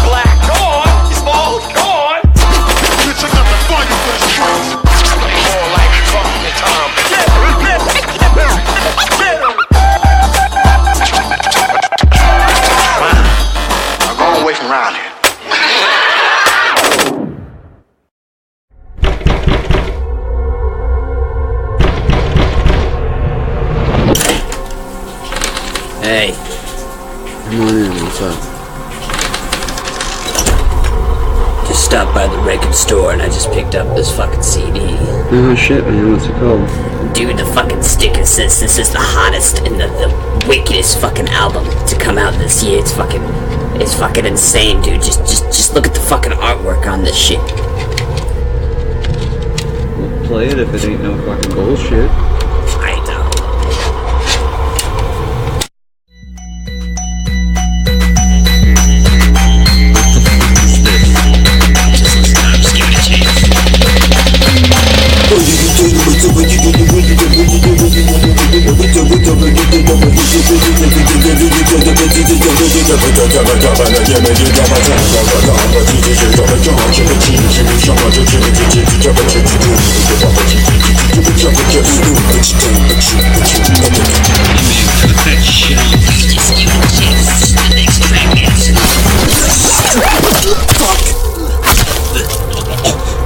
Speaker 4: Black, go on. Small, go on. Bitch, I got the fire for this truth. More like fucking Tom. I'm going away from around here.
Speaker 18: Hey. Come on in, what's up? Just stopped by the record store and I just picked up this fucking CD.
Speaker 19: Oh shit, man, what's it called?
Speaker 18: Dude, the fucking sticker says this is the hottest and the wickedest fucking album to come out this year. It's fucking insane, dude. Just look at the fucking artwork on this shit.
Speaker 19: We'll play it if it ain't no fucking bullshit.
Speaker 18: I know.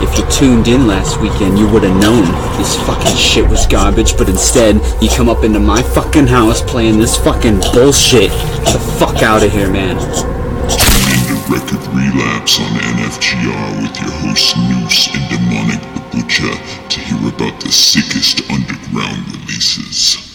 Speaker 19: If you tuned in last weekend, you would have known this fucking shit was garbage, but instead, you come up into my fucking house playing this fucking bullshit. Get the fuck out of here, man.
Speaker 20: Tune into Record Relapse on NFGR with your hosts Noose and Demonic the Butcher to hear about the sickest underground releases.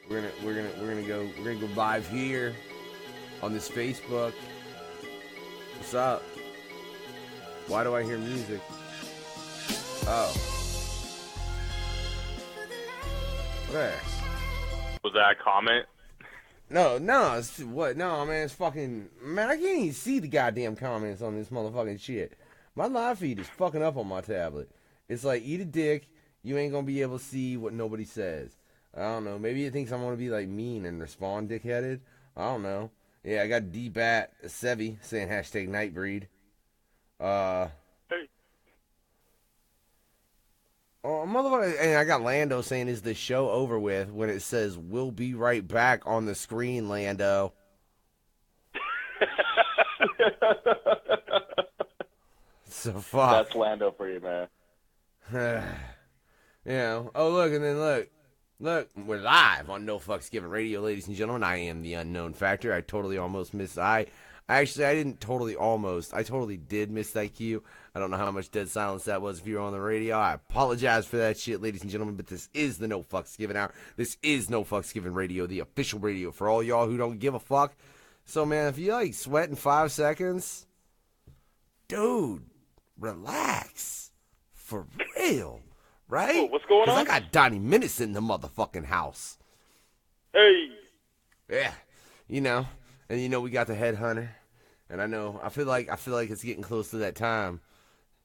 Speaker 10: We're gonna go live here on this Facebook. What's up? Why do I hear music? Oh. Where?
Speaker 11: Was that a comment?
Speaker 10: No, it's what? No, man, it's fucking... Man, I can't even see the goddamn comments on this motherfucking shit. My live feed is fucking up on my tablet. It's like, eat a dick, you ain't gonna be able to see what nobody says. I don't know, maybe it thinks I'm gonna be, like, mean and respond dickheaded. I don't know. Yeah, I got D-Bat Sevi saying hashtag Nightbreed.
Speaker 12: Hey.
Speaker 10: Oh, motherfucker, and I got Lando saying, is the show over with, when it says, we'll be right back on the screen, Lando. So fuck.
Speaker 13: That's Lando for you, man.
Speaker 10: You know, oh, look, and then look, we're live on No Fucks Given Radio, ladies and gentlemen. I am the Unknown Factor. I totally almost missed, I didn't totally almost, I totally did miss that cue. I don't know how much dead silence that was if you were on the radio. I apologize for that shit, ladies and gentlemen, but this is the No Fucks Given Hour. This is No Fucks Given Radio, the official radio for all y'all who don't give a fuck. So, man, if you like sweat in 5 seconds, dude, relax. For real, right?
Speaker 12: Oh, what's going on?
Speaker 10: I got Donnie Menace in the motherfucking house.
Speaker 12: Hey.
Speaker 10: Yeah, you know, and you know we got the headhunter, and I feel like it's getting close to that time,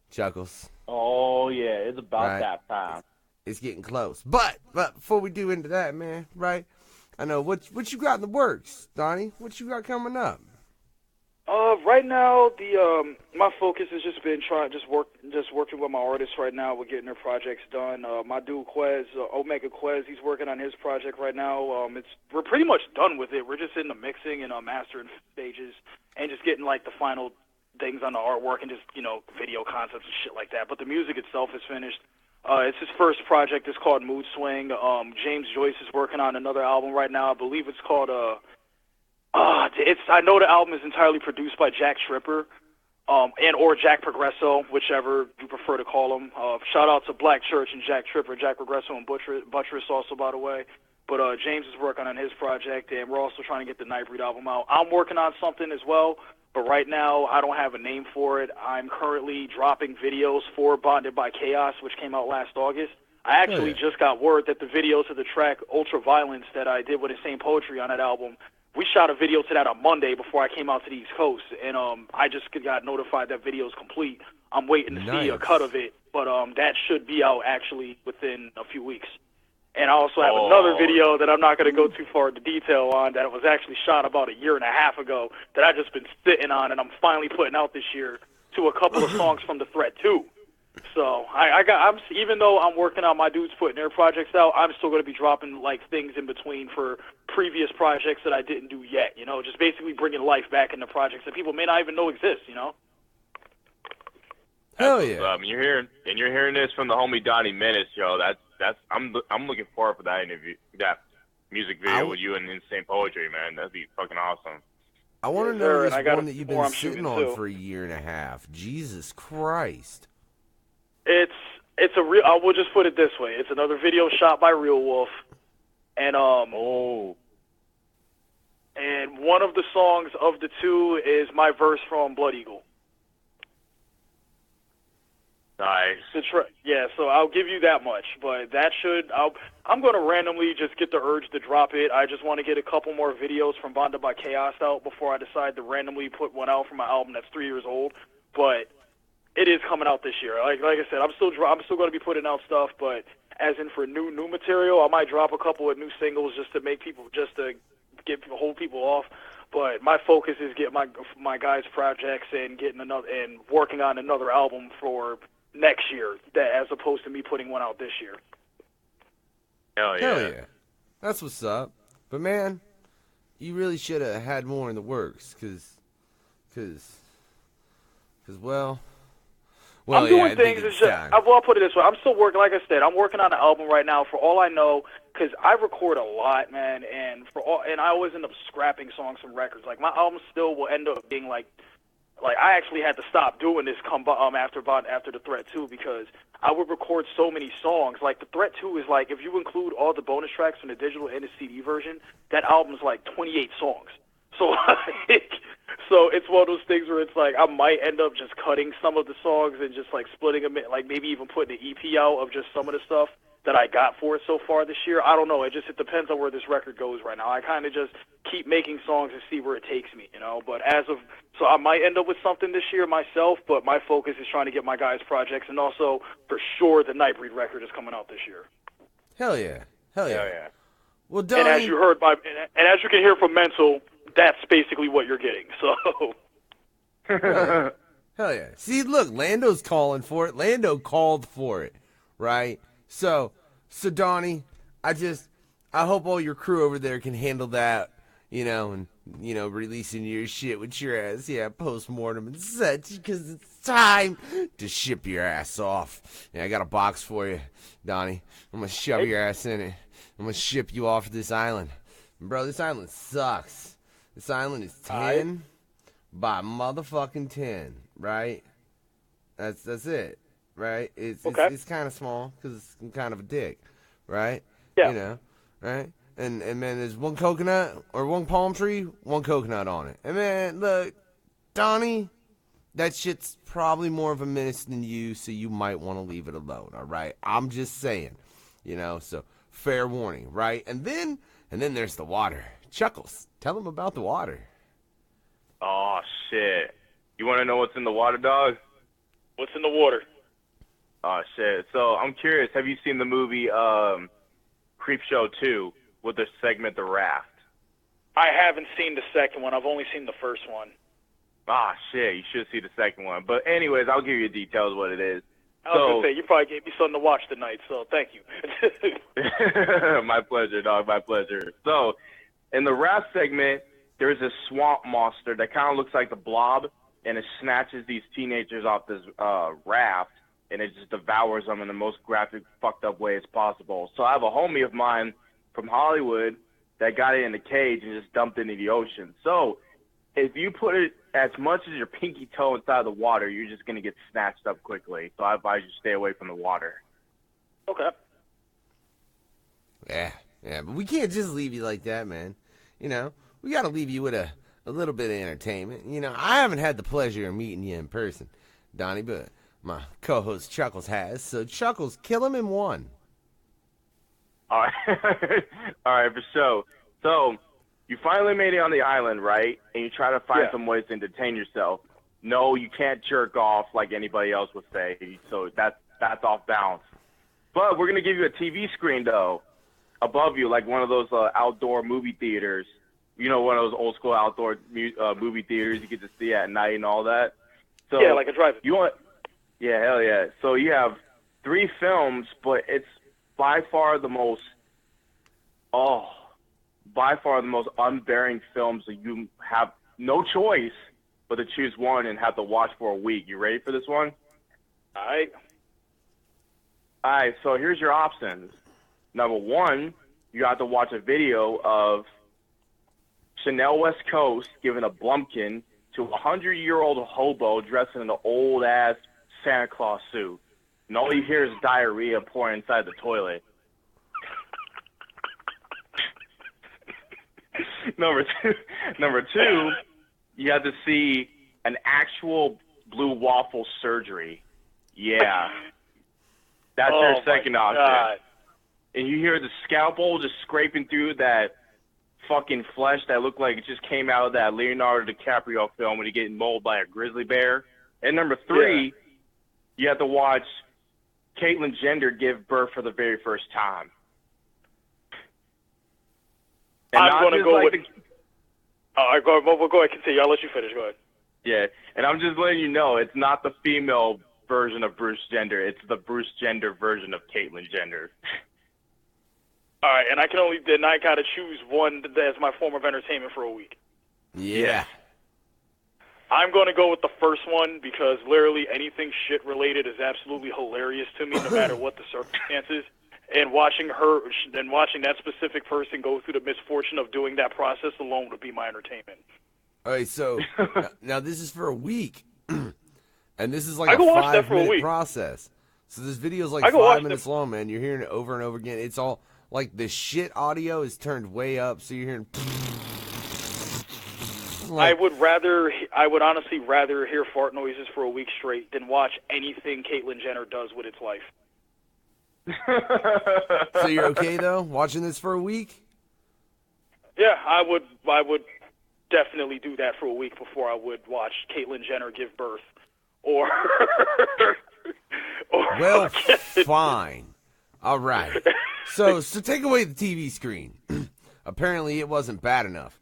Speaker 10: Chuckles.
Speaker 13: Oh yeah, it's about
Speaker 10: Right.
Speaker 13: that time.
Speaker 10: It's getting close. But before we do into that, man, right? I know what you got in the works, Donnie. What you got coming up?
Speaker 12: Right now, my focus has just been working with my artists right now. We're getting their projects done. My dude Quez, Omega Quez, he's working on his project right now. We're pretty much done with it. We're just in the mixing and mastering stages, and just getting like the final things on the artwork and just video concepts and shit like that. But the music itself is finished. It's his first project. It's called Mood Swing. James Joyce is working on another album right now. I believe it's called I know the album is entirely produced by Jack Tripper, or Jack Progresso, whichever you prefer to call him. Shout out to Black Church and Jack Tripper, Jack Progresso and Buttress also, by the way. But James is working on his project, and we're also trying to get the Nightbreed album out. I'm working on something as well, but right now I don't have a name for it. I'm currently dropping videos for Bonded by Chaos, which came out last August. I actually just got word that the videos of the track Ultraviolence that I did with Insane Poetry on that album, we shot a video to that on Monday before I came out to the East Coast, and I just got notified that video is complete. I'm waiting to see a cut of it, but that should be out actually within a few weeks. And I also have another video that I'm not going to go too far into detail on that was actually shot about a year and a half ago that I've just been sitting on, and I'm finally putting out this year to a couple of songs from The Threat too. So I'm even though I'm working on my dudes putting their projects out, I'm still going to be dropping like things in between for previous projects that I didn't do yet. Just basically bringing life back into projects that people may not even know exist.
Speaker 10: Hell yeah!
Speaker 11: You're hearing this from the homie Donnie Menace, yo. I'm looking forward for that interview, that music video with you and Insane Poetry, man. That'd be fucking awesome.
Speaker 10: I want to know this one that you've been
Speaker 12: I'm
Speaker 10: sitting
Speaker 12: shooting
Speaker 10: on
Speaker 12: too.
Speaker 10: for a year and a half. Jesus Christ!
Speaker 12: It's a real. I will just put it this way: it's another video shot by Real Wolf, and and one of the songs of the two is my verse from Blood Eagle.
Speaker 11: Nice.
Speaker 12: Yeah, so I'll give you that much, but that I'm going to randomly just get the urge to drop it. I just want to get a couple more videos from Bonded by Chaos out before I decide to randomly put one out for my album that's 3 years old. But it is coming out this year. Like I said, I'm still going to be putting out stuff, but as in for new material, I might drop a couple of new singles just to hold people off. But my focus is get my guys' projects and working on another album for next year, as opposed to me putting one out this year.
Speaker 11: Hell yeah.
Speaker 10: Hell yeah! That's what's up. But man, you really should have had more in the works, cause well,
Speaker 12: I'm doing
Speaker 10: yeah,
Speaker 12: things. I'll put it this way: I'm still working. Like I said, I'm working on an album right now. For all I know, because I record a lot, man, and I always end up scrapping songs from records. Like my album still will end up being like like I actually had to stop doing this after the Threat 2 because I would record so many songs. Like the Threat 2 is like, if you include all the bonus tracks from the digital and the CD version, that album's like 28 songs. So like, so it's one of those things where it's like I might end up just cutting some of the songs and just like splitting them, like maybe even putting an EP out of just some of the stuff that I got for it so far this year. I don't know. It depends on where this record goes right now. I kind of just keep making songs and see where it takes me, you know. But so I might end up with something this year myself, but my focus is trying to get my guys' projects, and also for sure the Nightbreed record is coming out this year.
Speaker 10: Hell yeah. Hell yeah.
Speaker 11: Hell yeah.
Speaker 10: Well, Donnie,
Speaker 12: and as you heard and as you can hear from Mental, that's basically what you're getting. So.
Speaker 10: Hell yeah. See, look, Lando's calling for it. Lando called for it, right? So Donnie, I hope all your crew over there can handle that, you know, and, you know, releasing your shit with your ass, post-mortem and such, because it's time to ship your ass off. Yeah, I got a box for you, Donnie. I'm going to shove your ass in it. I'm going to ship you off to this island. Bro, this island sucks. This island is 10 by motherfucking 10, right? That's it. Right? It's kind of small because I'm kind of a dick, right?
Speaker 12: Yeah.
Speaker 10: You know, right? And man, there's one coconut or one palm tree, one coconut on it. And man, look, Donnie, that shit's probably more of a menace than you, so you might want to leave it alone, all right? I'm just saying, you know, so fair warning, right? And then there's the water. Chuckklez, tell them about the water.
Speaker 11: Oh, shit. You want to know what's in the water, dog?
Speaker 12: What's in the water?
Speaker 11: Oh, shit. So, I'm curious, have you seen the movie Creepshow 2 with the segment The Raft?
Speaker 12: I haven't seen the second one. I've only seen the first one.
Speaker 11: Ah, shit. You should see the second one. But anyways, I'll give you the details of what it is.
Speaker 12: I was going to say, you probably gave me something to watch tonight, so thank you.
Speaker 11: My pleasure, dog. My pleasure. So, in the Raft segment, there's this swamp monster that kind of looks like the Blob, and it snatches these teenagers off this raft, and it just devours them in the most graphic, fucked up way as possible. So I have a homie of mine from Hollywood that got it in a cage and just dumped it into the ocean. So if you put it as much as your pinky toe inside the water, you're just going to get snatched up quickly. So I advise you stay away from the water.
Speaker 12: Okay.
Speaker 10: Yeah, but we can't just leave you like that, man. You know, we got to leave you with a little bit of entertainment. You know, I haven't had the pleasure of meeting you in person, Donnie, but my co-host Chuckklez has. So Chuckklez, kill him in one.
Speaker 11: All right. All right, for sure. So you finally made it on the island, right? And you try to find some ways to entertain yourself. No, you can't jerk off like anybody else would say. So that's off balance. But we're going to give you a TV screen, though, above you, like one of those outdoor movie theaters. You know, one of those old school outdoor movie theaters you get to see at night and all that. So
Speaker 12: yeah, like a drive-in.
Speaker 11: Yeah, hell yeah. So you have 3 films, but it's by far the most unbearing films that you have no choice but to choose one and have to watch for a week. You ready for this one?
Speaker 12: All right.
Speaker 11: All right, so here's your options. Number 1, you have to watch a video of Chanel West Coast giving a blumpkin to a 100-year-old hobo dressed in an old-ass Santa Claus suit. And all you hear is diarrhea pouring inside the toilet. Number two, you have to see an actual blue waffle surgery. Yeah. That's your second option.
Speaker 12: God.
Speaker 11: And you hear the scalpel just scraping through that fucking flesh that looked like it just came out of that Leonardo DiCaprio film when he getting mauled by a grizzly bear. And number 3, you have to watch Caitlyn Jenner give birth for the very first time. And
Speaker 12: I'm going to go
Speaker 11: like
Speaker 12: with... All right, go ahead, continue. I'll let you finish. Go ahead.
Speaker 11: Yeah, and I'm just letting you know, it's not the female version of Bruce Jenner. It's the Bruce Jenner version of Caitlyn Jenner.
Speaker 12: All right, and I got to choose one as my form of entertainment for a week.
Speaker 10: Yeah.
Speaker 12: I'm going to go with the first one because literally anything shit related is absolutely hilarious to me, no matter what the circumstances. And watching that specific person go through the misfortune of doing that process alone would be my entertainment.
Speaker 10: All right, so now this is for a week, and this is like
Speaker 12: I
Speaker 10: a
Speaker 12: can watch that for a
Speaker 10: 5-minute
Speaker 12: week.
Speaker 10: process. So this video is like
Speaker 12: I can watch
Speaker 10: 5 minutes long, man. You're hearing it over and over again. It's all like the shit audio is turned way up, so you're hearing.
Speaker 12: I would honestly rather hear fart noises for a week straight than watch anything Caitlyn Jenner does with its life.
Speaker 10: So you're okay though, watching this for a week?
Speaker 12: Yeah, I would definitely do that for a week before I would watch Caitlyn Jenner give birth. Or
Speaker 10: well, fine. All right. So take away the TV screen. Apparently it wasn't bad enough.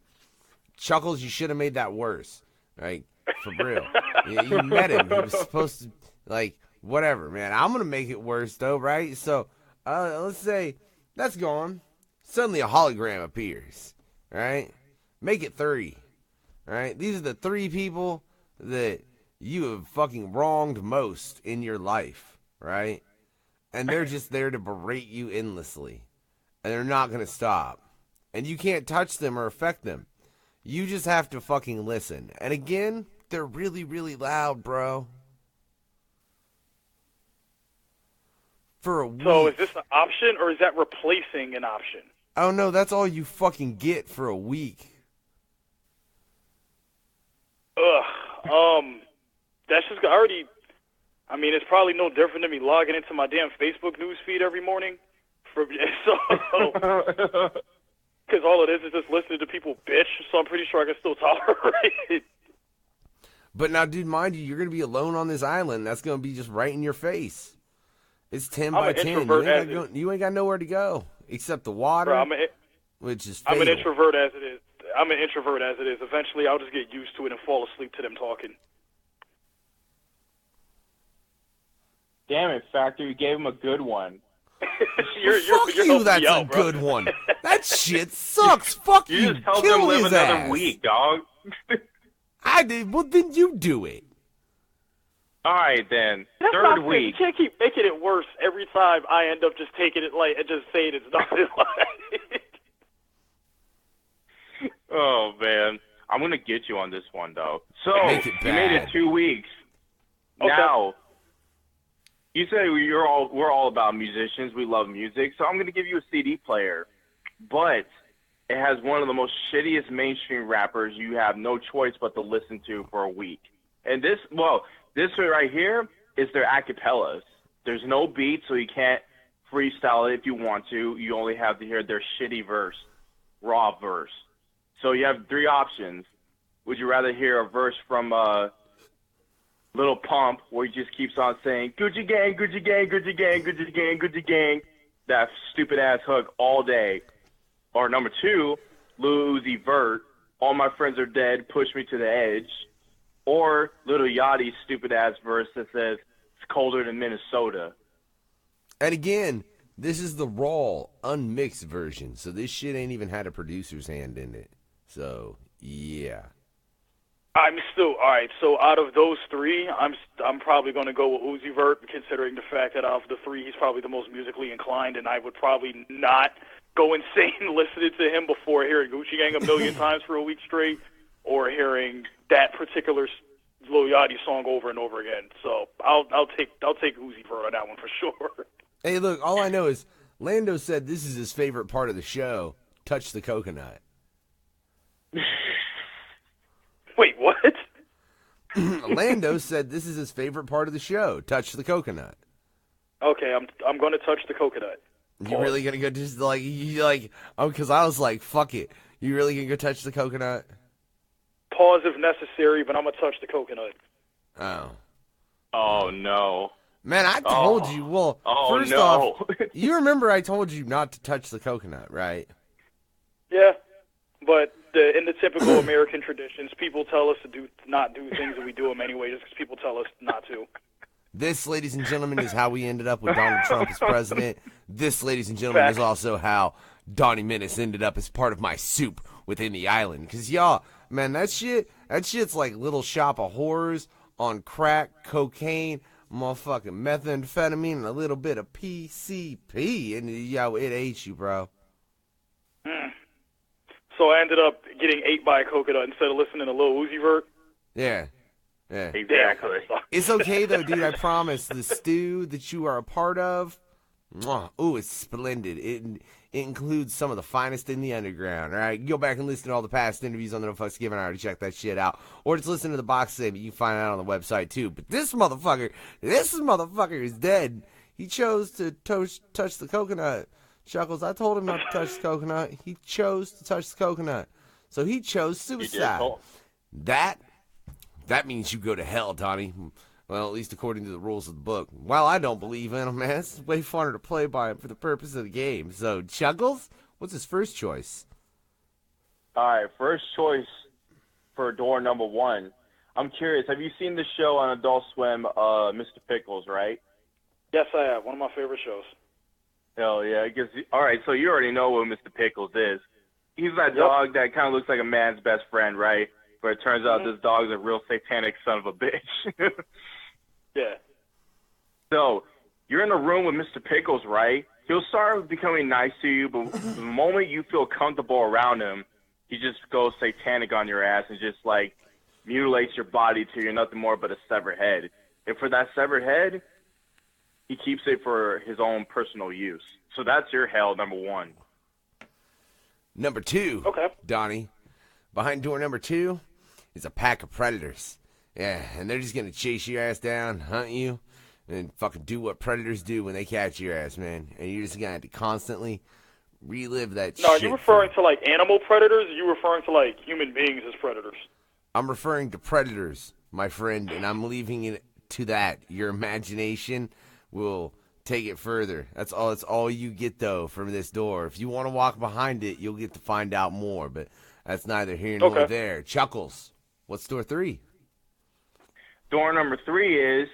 Speaker 10: Chuckklez, you should have made that worse. Right? For real. You met him. He was supposed to, like, whatever, man. I'm going to make it worse, though, right? So, let's say that's gone. Suddenly a hologram appears, right? Make it 3, right? These are the 3 people that you have fucking wronged most in your life, right? And they're just there to berate you endlessly. And they're not going to stop. And you can't touch them or affect them. You just have to fucking listen. And again, they're really, really loud, bro. For a week.
Speaker 12: So is this an option or is that replacing an option?
Speaker 10: Oh no, that's all you fucking get for a week.
Speaker 12: That's just already. I mean, it's probably no different than me logging into my damn Facebook news feed every morning. Because all it is just listening to people bitch. So I'm pretty sure I can still tolerate it.
Speaker 10: But now, dude, mind you, you're gonna be alone on this island. That's gonna be just right in your face. It's 10 by 10. You ain't got nowhere to go except the water,
Speaker 12: Bro,
Speaker 10: which is
Speaker 12: I'm
Speaker 10: fatal.
Speaker 12: an introvert as it is. Eventually, I'll just get used to it and fall asleep to them talking.
Speaker 11: Damn it, Factor, you gave him a good one.
Speaker 10: Fuck you, that's a good one. That shit sucks. Fuck you.
Speaker 11: You just helped
Speaker 10: Kill
Speaker 11: him live
Speaker 10: his
Speaker 11: another
Speaker 10: ass.
Speaker 11: week, dog.
Speaker 10: I did. Well, then you do it.
Speaker 11: All right, then.
Speaker 12: That's
Speaker 11: Third
Speaker 12: not fair.
Speaker 11: week.
Speaker 12: You can't keep making it worse every time I end up just taking it light and just saying it's nothing like.
Speaker 11: Oh, man. I'm going to get you on this one, though. So,
Speaker 10: Make it
Speaker 11: you made it
Speaker 10: bad.
Speaker 11: 2 weeks.
Speaker 12: Okay.
Speaker 11: Now, you say we're all about musicians. We love music. So I'm going to give you a CD player. But it has one of the most shittiest mainstream rappers you have no choice but to listen to for a week. And this right here is their acapellas. There's no beat, so you can't freestyle it if you want to. You only have to hear their shitty verse, raw verse. So you have 3 options. Would you rather hear a verse from Lil Pump where he just keeps on saying, Gucci gang, Gucci gang, Gucci gang, Gucci gang, Gucci gang, that stupid-ass hook all day? Or number 2, Lil Uzi Vert, All My Friends Are Dead, Push Me to the Edge. Or Lil Yachty's stupid-ass verse that says, it's colder than Minnesota.
Speaker 10: And again, this is the raw, unmixed version. So this shit ain't even had a producer's hand in it. So, yeah.
Speaker 12: I'm still all right. So out of those 3, I'm probably going to go with Uzi Vert, considering the fact that out of the 3, he's probably the most musically inclined, and I would probably not go insane listening to him before hearing Gucci Gang a million times for a week straight, or hearing that particular Lil Yachty song over and over again. So I'll take Uzi Vert on that one for sure.
Speaker 10: Hey, look, all I know is Lando said this is his favorite part of the show, Touch the Coconut.
Speaker 12: Wait, what?
Speaker 10: Lando said this is his favorite part of the show, Touch the Coconut.
Speaker 12: Okay, I'm going to touch the coconut.
Speaker 10: You really gonna go just because I was like, fuck it. You really gonna go touch the coconut?
Speaker 12: Pause if necessary, but I'm going to touch the coconut.
Speaker 10: Oh.
Speaker 11: Oh, no.
Speaker 10: Man, I told you. Well, first
Speaker 11: no.
Speaker 10: off, you remember I told you not to touch the coconut, right?
Speaker 12: Yeah, but in the typical American traditions, people tell us to not do things, and we do them anyway just because people tell us not to.
Speaker 10: This, ladies and gentlemen, is how we ended up with Donald Trump as president. This, ladies and gentlemen, is also how Donnie Menace ended up as part of my soup within the island. Because, y'all, man, that shit's like Little Shop of Horrors on crack, cocaine, motherfucking methamphetamine, and a little bit of PCP. And, yo, it ate you, bro.
Speaker 12: So I ended up getting ate by a coconut instead of listening to Lil Uzi Vert.
Speaker 10: Yeah. Yeah.
Speaker 11: Exactly.
Speaker 10: It's okay, though, dude. I promise. The stew that you are a part of, ooh, it's splendid. It includes some of the finest in the underground. All right, go back and listen to all the past interviews on the No Fucks Given Hour to check that shit out, or just listen to the box set. You can find it out on the website too. But this motherfucker is dead. He chose to touch the coconut. Chuckles, I told him not to touch the coconut. He chose to touch the coconut, so he chose suicide. That means you go to hell, Donnie. Well, at least according to the rules of the book. Well, I don't believe in him, man. It's way funner to play by him for the purpose of the game. So, Chuckles, what's his first choice?
Speaker 11: All right, first choice for door number 1. I'm curious, have you seen the show on Adult Swim, Mr. Pickles, right?
Speaker 12: Yes, I have. One of my favorite shows.
Speaker 11: Hell yeah. All right, so you already know what Mr. Pickles is. He's that dog that kind of looks like a man's best friend, right? But it turns out this dog's a real satanic son of a bitch.
Speaker 12: Yeah.
Speaker 11: So, you're in a room with Mr. Pickles, right? He'll start becoming nice to you, but the moment you feel comfortable around him, he just goes satanic on your ass and just, like, mutilates your body till you're nothing more but a severed head. And for that severed head, he keeps it for his own personal use. So that's your hell, number 1.
Speaker 10: Number 2, Donnie. Behind door number 2 is a pack of predators. Yeah, and they're just going to chase your ass down, hunt you, and fucking do what predators do when they catch your ass, man. And you're just going to have to constantly relive that shit.
Speaker 12: No, are you referring to, like, animal predators, or are you referring to, like, human beings as predators?
Speaker 10: I'm referring to predators, my friend, and I'm leaving it to that. Your imagination will take it further. That's all you get, though, from this door. If you want to walk behind it, you'll get to find out more, but that's neither here nor there. Chuckles, what's door 3?
Speaker 11: Door number 3 is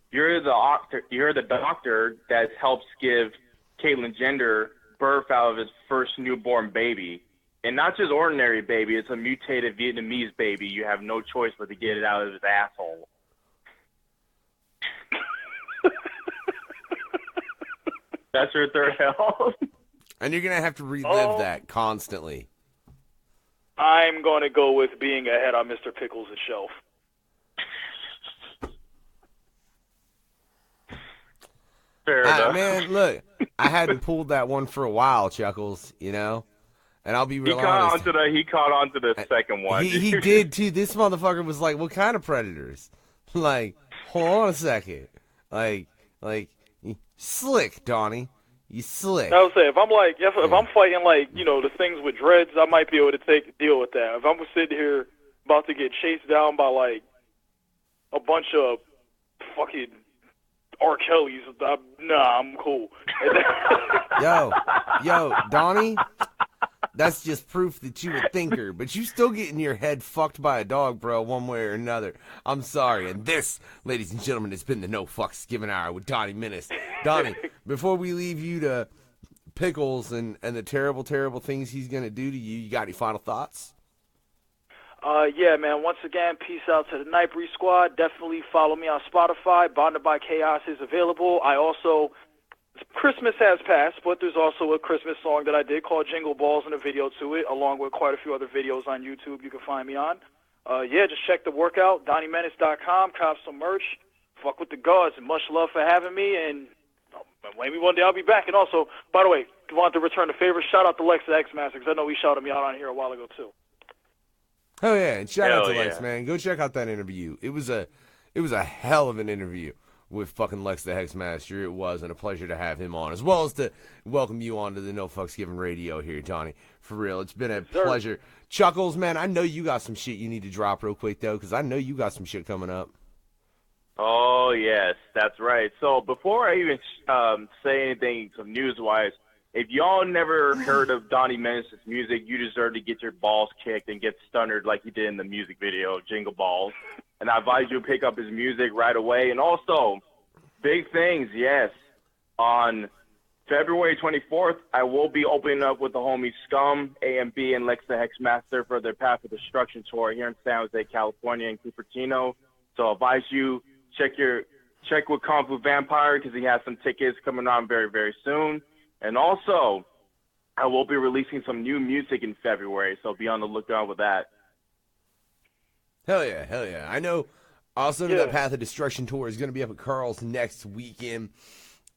Speaker 11: you're the doctor that helps give Caitlyn Jenner birth out of his first newborn baby. And not just ordinary baby, it's a mutated Vietnamese baby. You have no choice but to get it out of his asshole. That's your third hell.
Speaker 10: And you're going to have to relive that constantly.
Speaker 12: I'm going to go with being ahead on Mr. Pickles' shelf.
Speaker 11: Fair enough.
Speaker 10: Man, look, I hadn't pulled that one for a while, Chuckles, you know? And I'll be real honest.
Speaker 11: He caught on to the second one.
Speaker 10: He did, too. This motherfucker was like, what kind of predators? Like, hold on a second. Like, slick, Donnie. You slick.
Speaker 12: I would say, if I'm fighting, like, you know, the things with dreads, I might be able to deal with that. If I'm sitting here about to get chased down by, like, a bunch of fucking R. Kelly's, I'm cool.
Speaker 10: Yo, Donnie, that's just proof that you a thinker, but you still getting your head fucked by a dog, bro, one way or another. I'm sorry. And this, ladies and gentlemen, has been the No Fucks Given Hour with Donnie Menace. Donnie, before we leave you to Pickles and the terrible, terrible things he's going to do to you, you got any final thoughts?
Speaker 12: Yeah, man. Once again, peace out to the Nightbreed Squad. Definitely follow me on Spotify. Bonded by Chaos is available. Christmas has passed, but there's also a Christmas song that I did called Jingle Balls and a video to it, along with quite a few other videos on YouTube you can find me on. Just check the workout, DonnieMenace.com, cop some merch, fuck with the gods, and much love for having me, and maybe one day I'll be back. And also, by the way, want to return a favor, shout out to Lex the X-Master, because I know he shouted me out on here a while ago, too.
Speaker 10: Oh yeah, and shout out to Lex, man. Go check out that interview. It was a hell of an interview with fucking Lex the Hexmaster. It was, and a pleasure to have him on, as well as to welcome you on to the No Fucks Given Radio here, Donnie. For real, it's been a pleasure. Chuckles, man, I know you got some shit you need to drop real quick, though, because I know you got some shit coming up.
Speaker 11: Oh, yes, that's right. So before I even say anything news-wise, if y'all never heard of Donnie Menace's music, you deserve to get your balls kicked and get stunnered like he did in the music video, Jingle Balls. And I advise you to pick up his music right away. And also, big things, yes. On February 24th, I will be opening up with the homies Scum, A&B, and Lex the Hexmaster for their Path of Destruction tour here in San Jose, California, and Cupertino. So I advise you, check with Kung Fu Vampire because he has some tickets coming on very, very soon. And also, I will be releasing some new music in February, so be on the lookout with that.
Speaker 10: Hell yeah. I know also that Path of Destruction tour is going to be up at Carl's next weekend.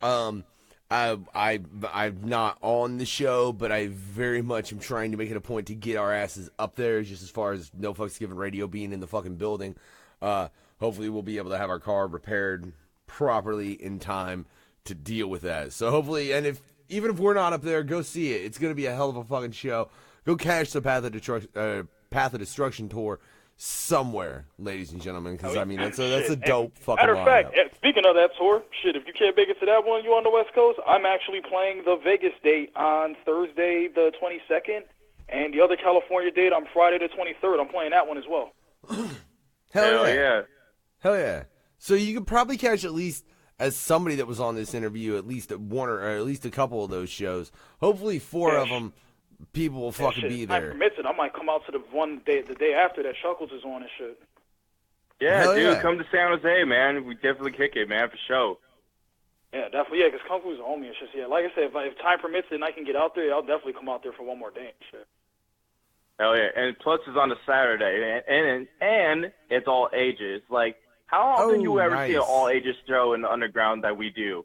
Speaker 10: I'm not on the show, but I very much am trying to make it a point to get our asses up there, just as far as No Fucks Given Radio being in the fucking building. Hopefully we'll be able to have our car repaired properly in time to deal with that. So hopefully, and even if we're not up there, go see it. It's going to be a hell of a fucking show. Go catch the Path of Destruction tour somewhere, ladies and gentlemen, because I mean that's a dope fucking
Speaker 12: Matter of fact,
Speaker 10: lineup.
Speaker 12: speaking of that tour, if you can't make it to that one, you on the West Coast, I'm actually playing the Vegas date on Thursday the 22nd, and the other California date on Friday the 23rd. I'm playing that one as well.
Speaker 10: Hell yeah. So you could probably catch, at least as somebody that was on this interview, at least one or at least a couple of those shows. Hopefully four of them people will fucking be there.
Speaker 12: Time permits it, I might come out to the day after that Chuckklez is on and shit.
Speaker 11: Yeah,
Speaker 10: Hell
Speaker 11: dude,
Speaker 10: yeah.
Speaker 11: come to San Jose, man. We definitely kick it, man, for sure.
Speaker 12: Yeah, definitely. Yeah, because Kung Fu's a homie and shit. Yeah, like I said, if time permits it and I can get out there, I'll definitely come out there for one more day and shit.
Speaker 11: Hell yeah, and plus it's on a Saturday, and it's all ages. Like, how often you ever see an all ages show in the underground that we do?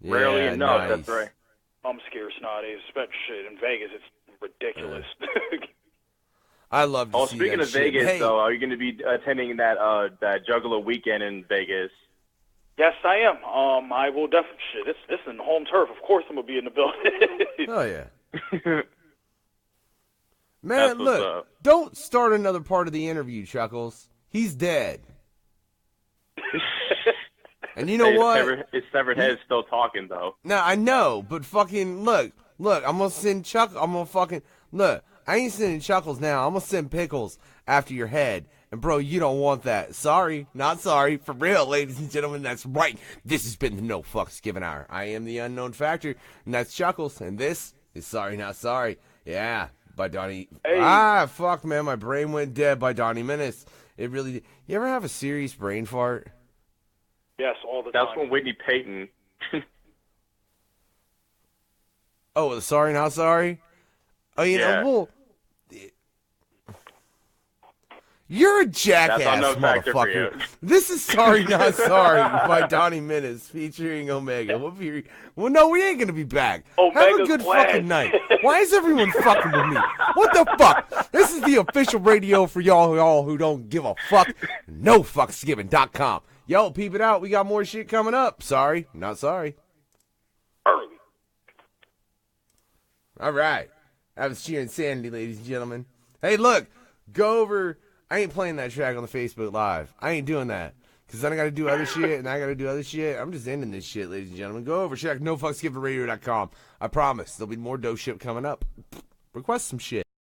Speaker 11: Rarely enough. That's right.
Speaker 12: I'm scared nowadays, especially shit in Vegas. It's ridiculous.
Speaker 10: I love to see
Speaker 11: speaking
Speaker 10: that
Speaker 11: of
Speaker 10: shit.
Speaker 11: Vegas,
Speaker 10: Hey,
Speaker 11: though, are you going to be attending that Juggalo weekend in Vegas?
Speaker 12: Yes, I am. I will definitely. Shit, it's in home turf. Of course, I'm gonna be in the building.
Speaker 10: Oh yeah. Man,
Speaker 11: That's what's
Speaker 10: look,
Speaker 11: up.
Speaker 10: don't start another part of the interview, Chuckles. He's dead. And you know what?
Speaker 11: His severed head is still talking, though.
Speaker 10: No, I know, but fucking look, I'm gonna send I ain't sending Chuckles now. I'm gonna send Pickles after your head. And bro, you don't want that. Sorry, not sorry. For real, ladies and gentlemen, that's right. This has been the No Fucks Given Hour. I am the Unknown Factor, and that's Chuckles. And this is Sorry Not Sorry. Yeah, by Donnie.
Speaker 12: Hey.
Speaker 10: Fuck, man, my brain went dead by Donnie Menace. It really did. You ever have a serious brain fart?
Speaker 12: Yes, all the time.
Speaker 11: That's from Whitney Payton.
Speaker 10: Oh, the Sorry Not Sorry? Oh, you know, well, you're a jackass,
Speaker 11: That's on No Factor for you.
Speaker 10: motherfucker. This is Sorry Not Sorry by Donnie Menace featuring Omega. Well, no, we ain't gonna be back. Have a
Speaker 12: Omega's
Speaker 10: good
Speaker 12: glad.
Speaker 10: fucking night. Why is everyone fucking with me? What the fuck? This is the official radio for y'all who don't give a fuck. NoFucksGiven.com. Yo, peep it out. We got more shit coming up. Sorry, not sorry.
Speaker 12: Early.
Speaker 10: All right. That was Sheer Insanity, ladies and gentlemen. Hey, look, go over. I ain't playing that track on the Facebook Live. I ain't doing that. Because then I got to do other shit, and I got to do other shit. I'm just ending this shit, ladies and gentlemen. Go over, check NoFucksGivenRadio.com. I promise there'll be more dope shit coming up. Request some shit.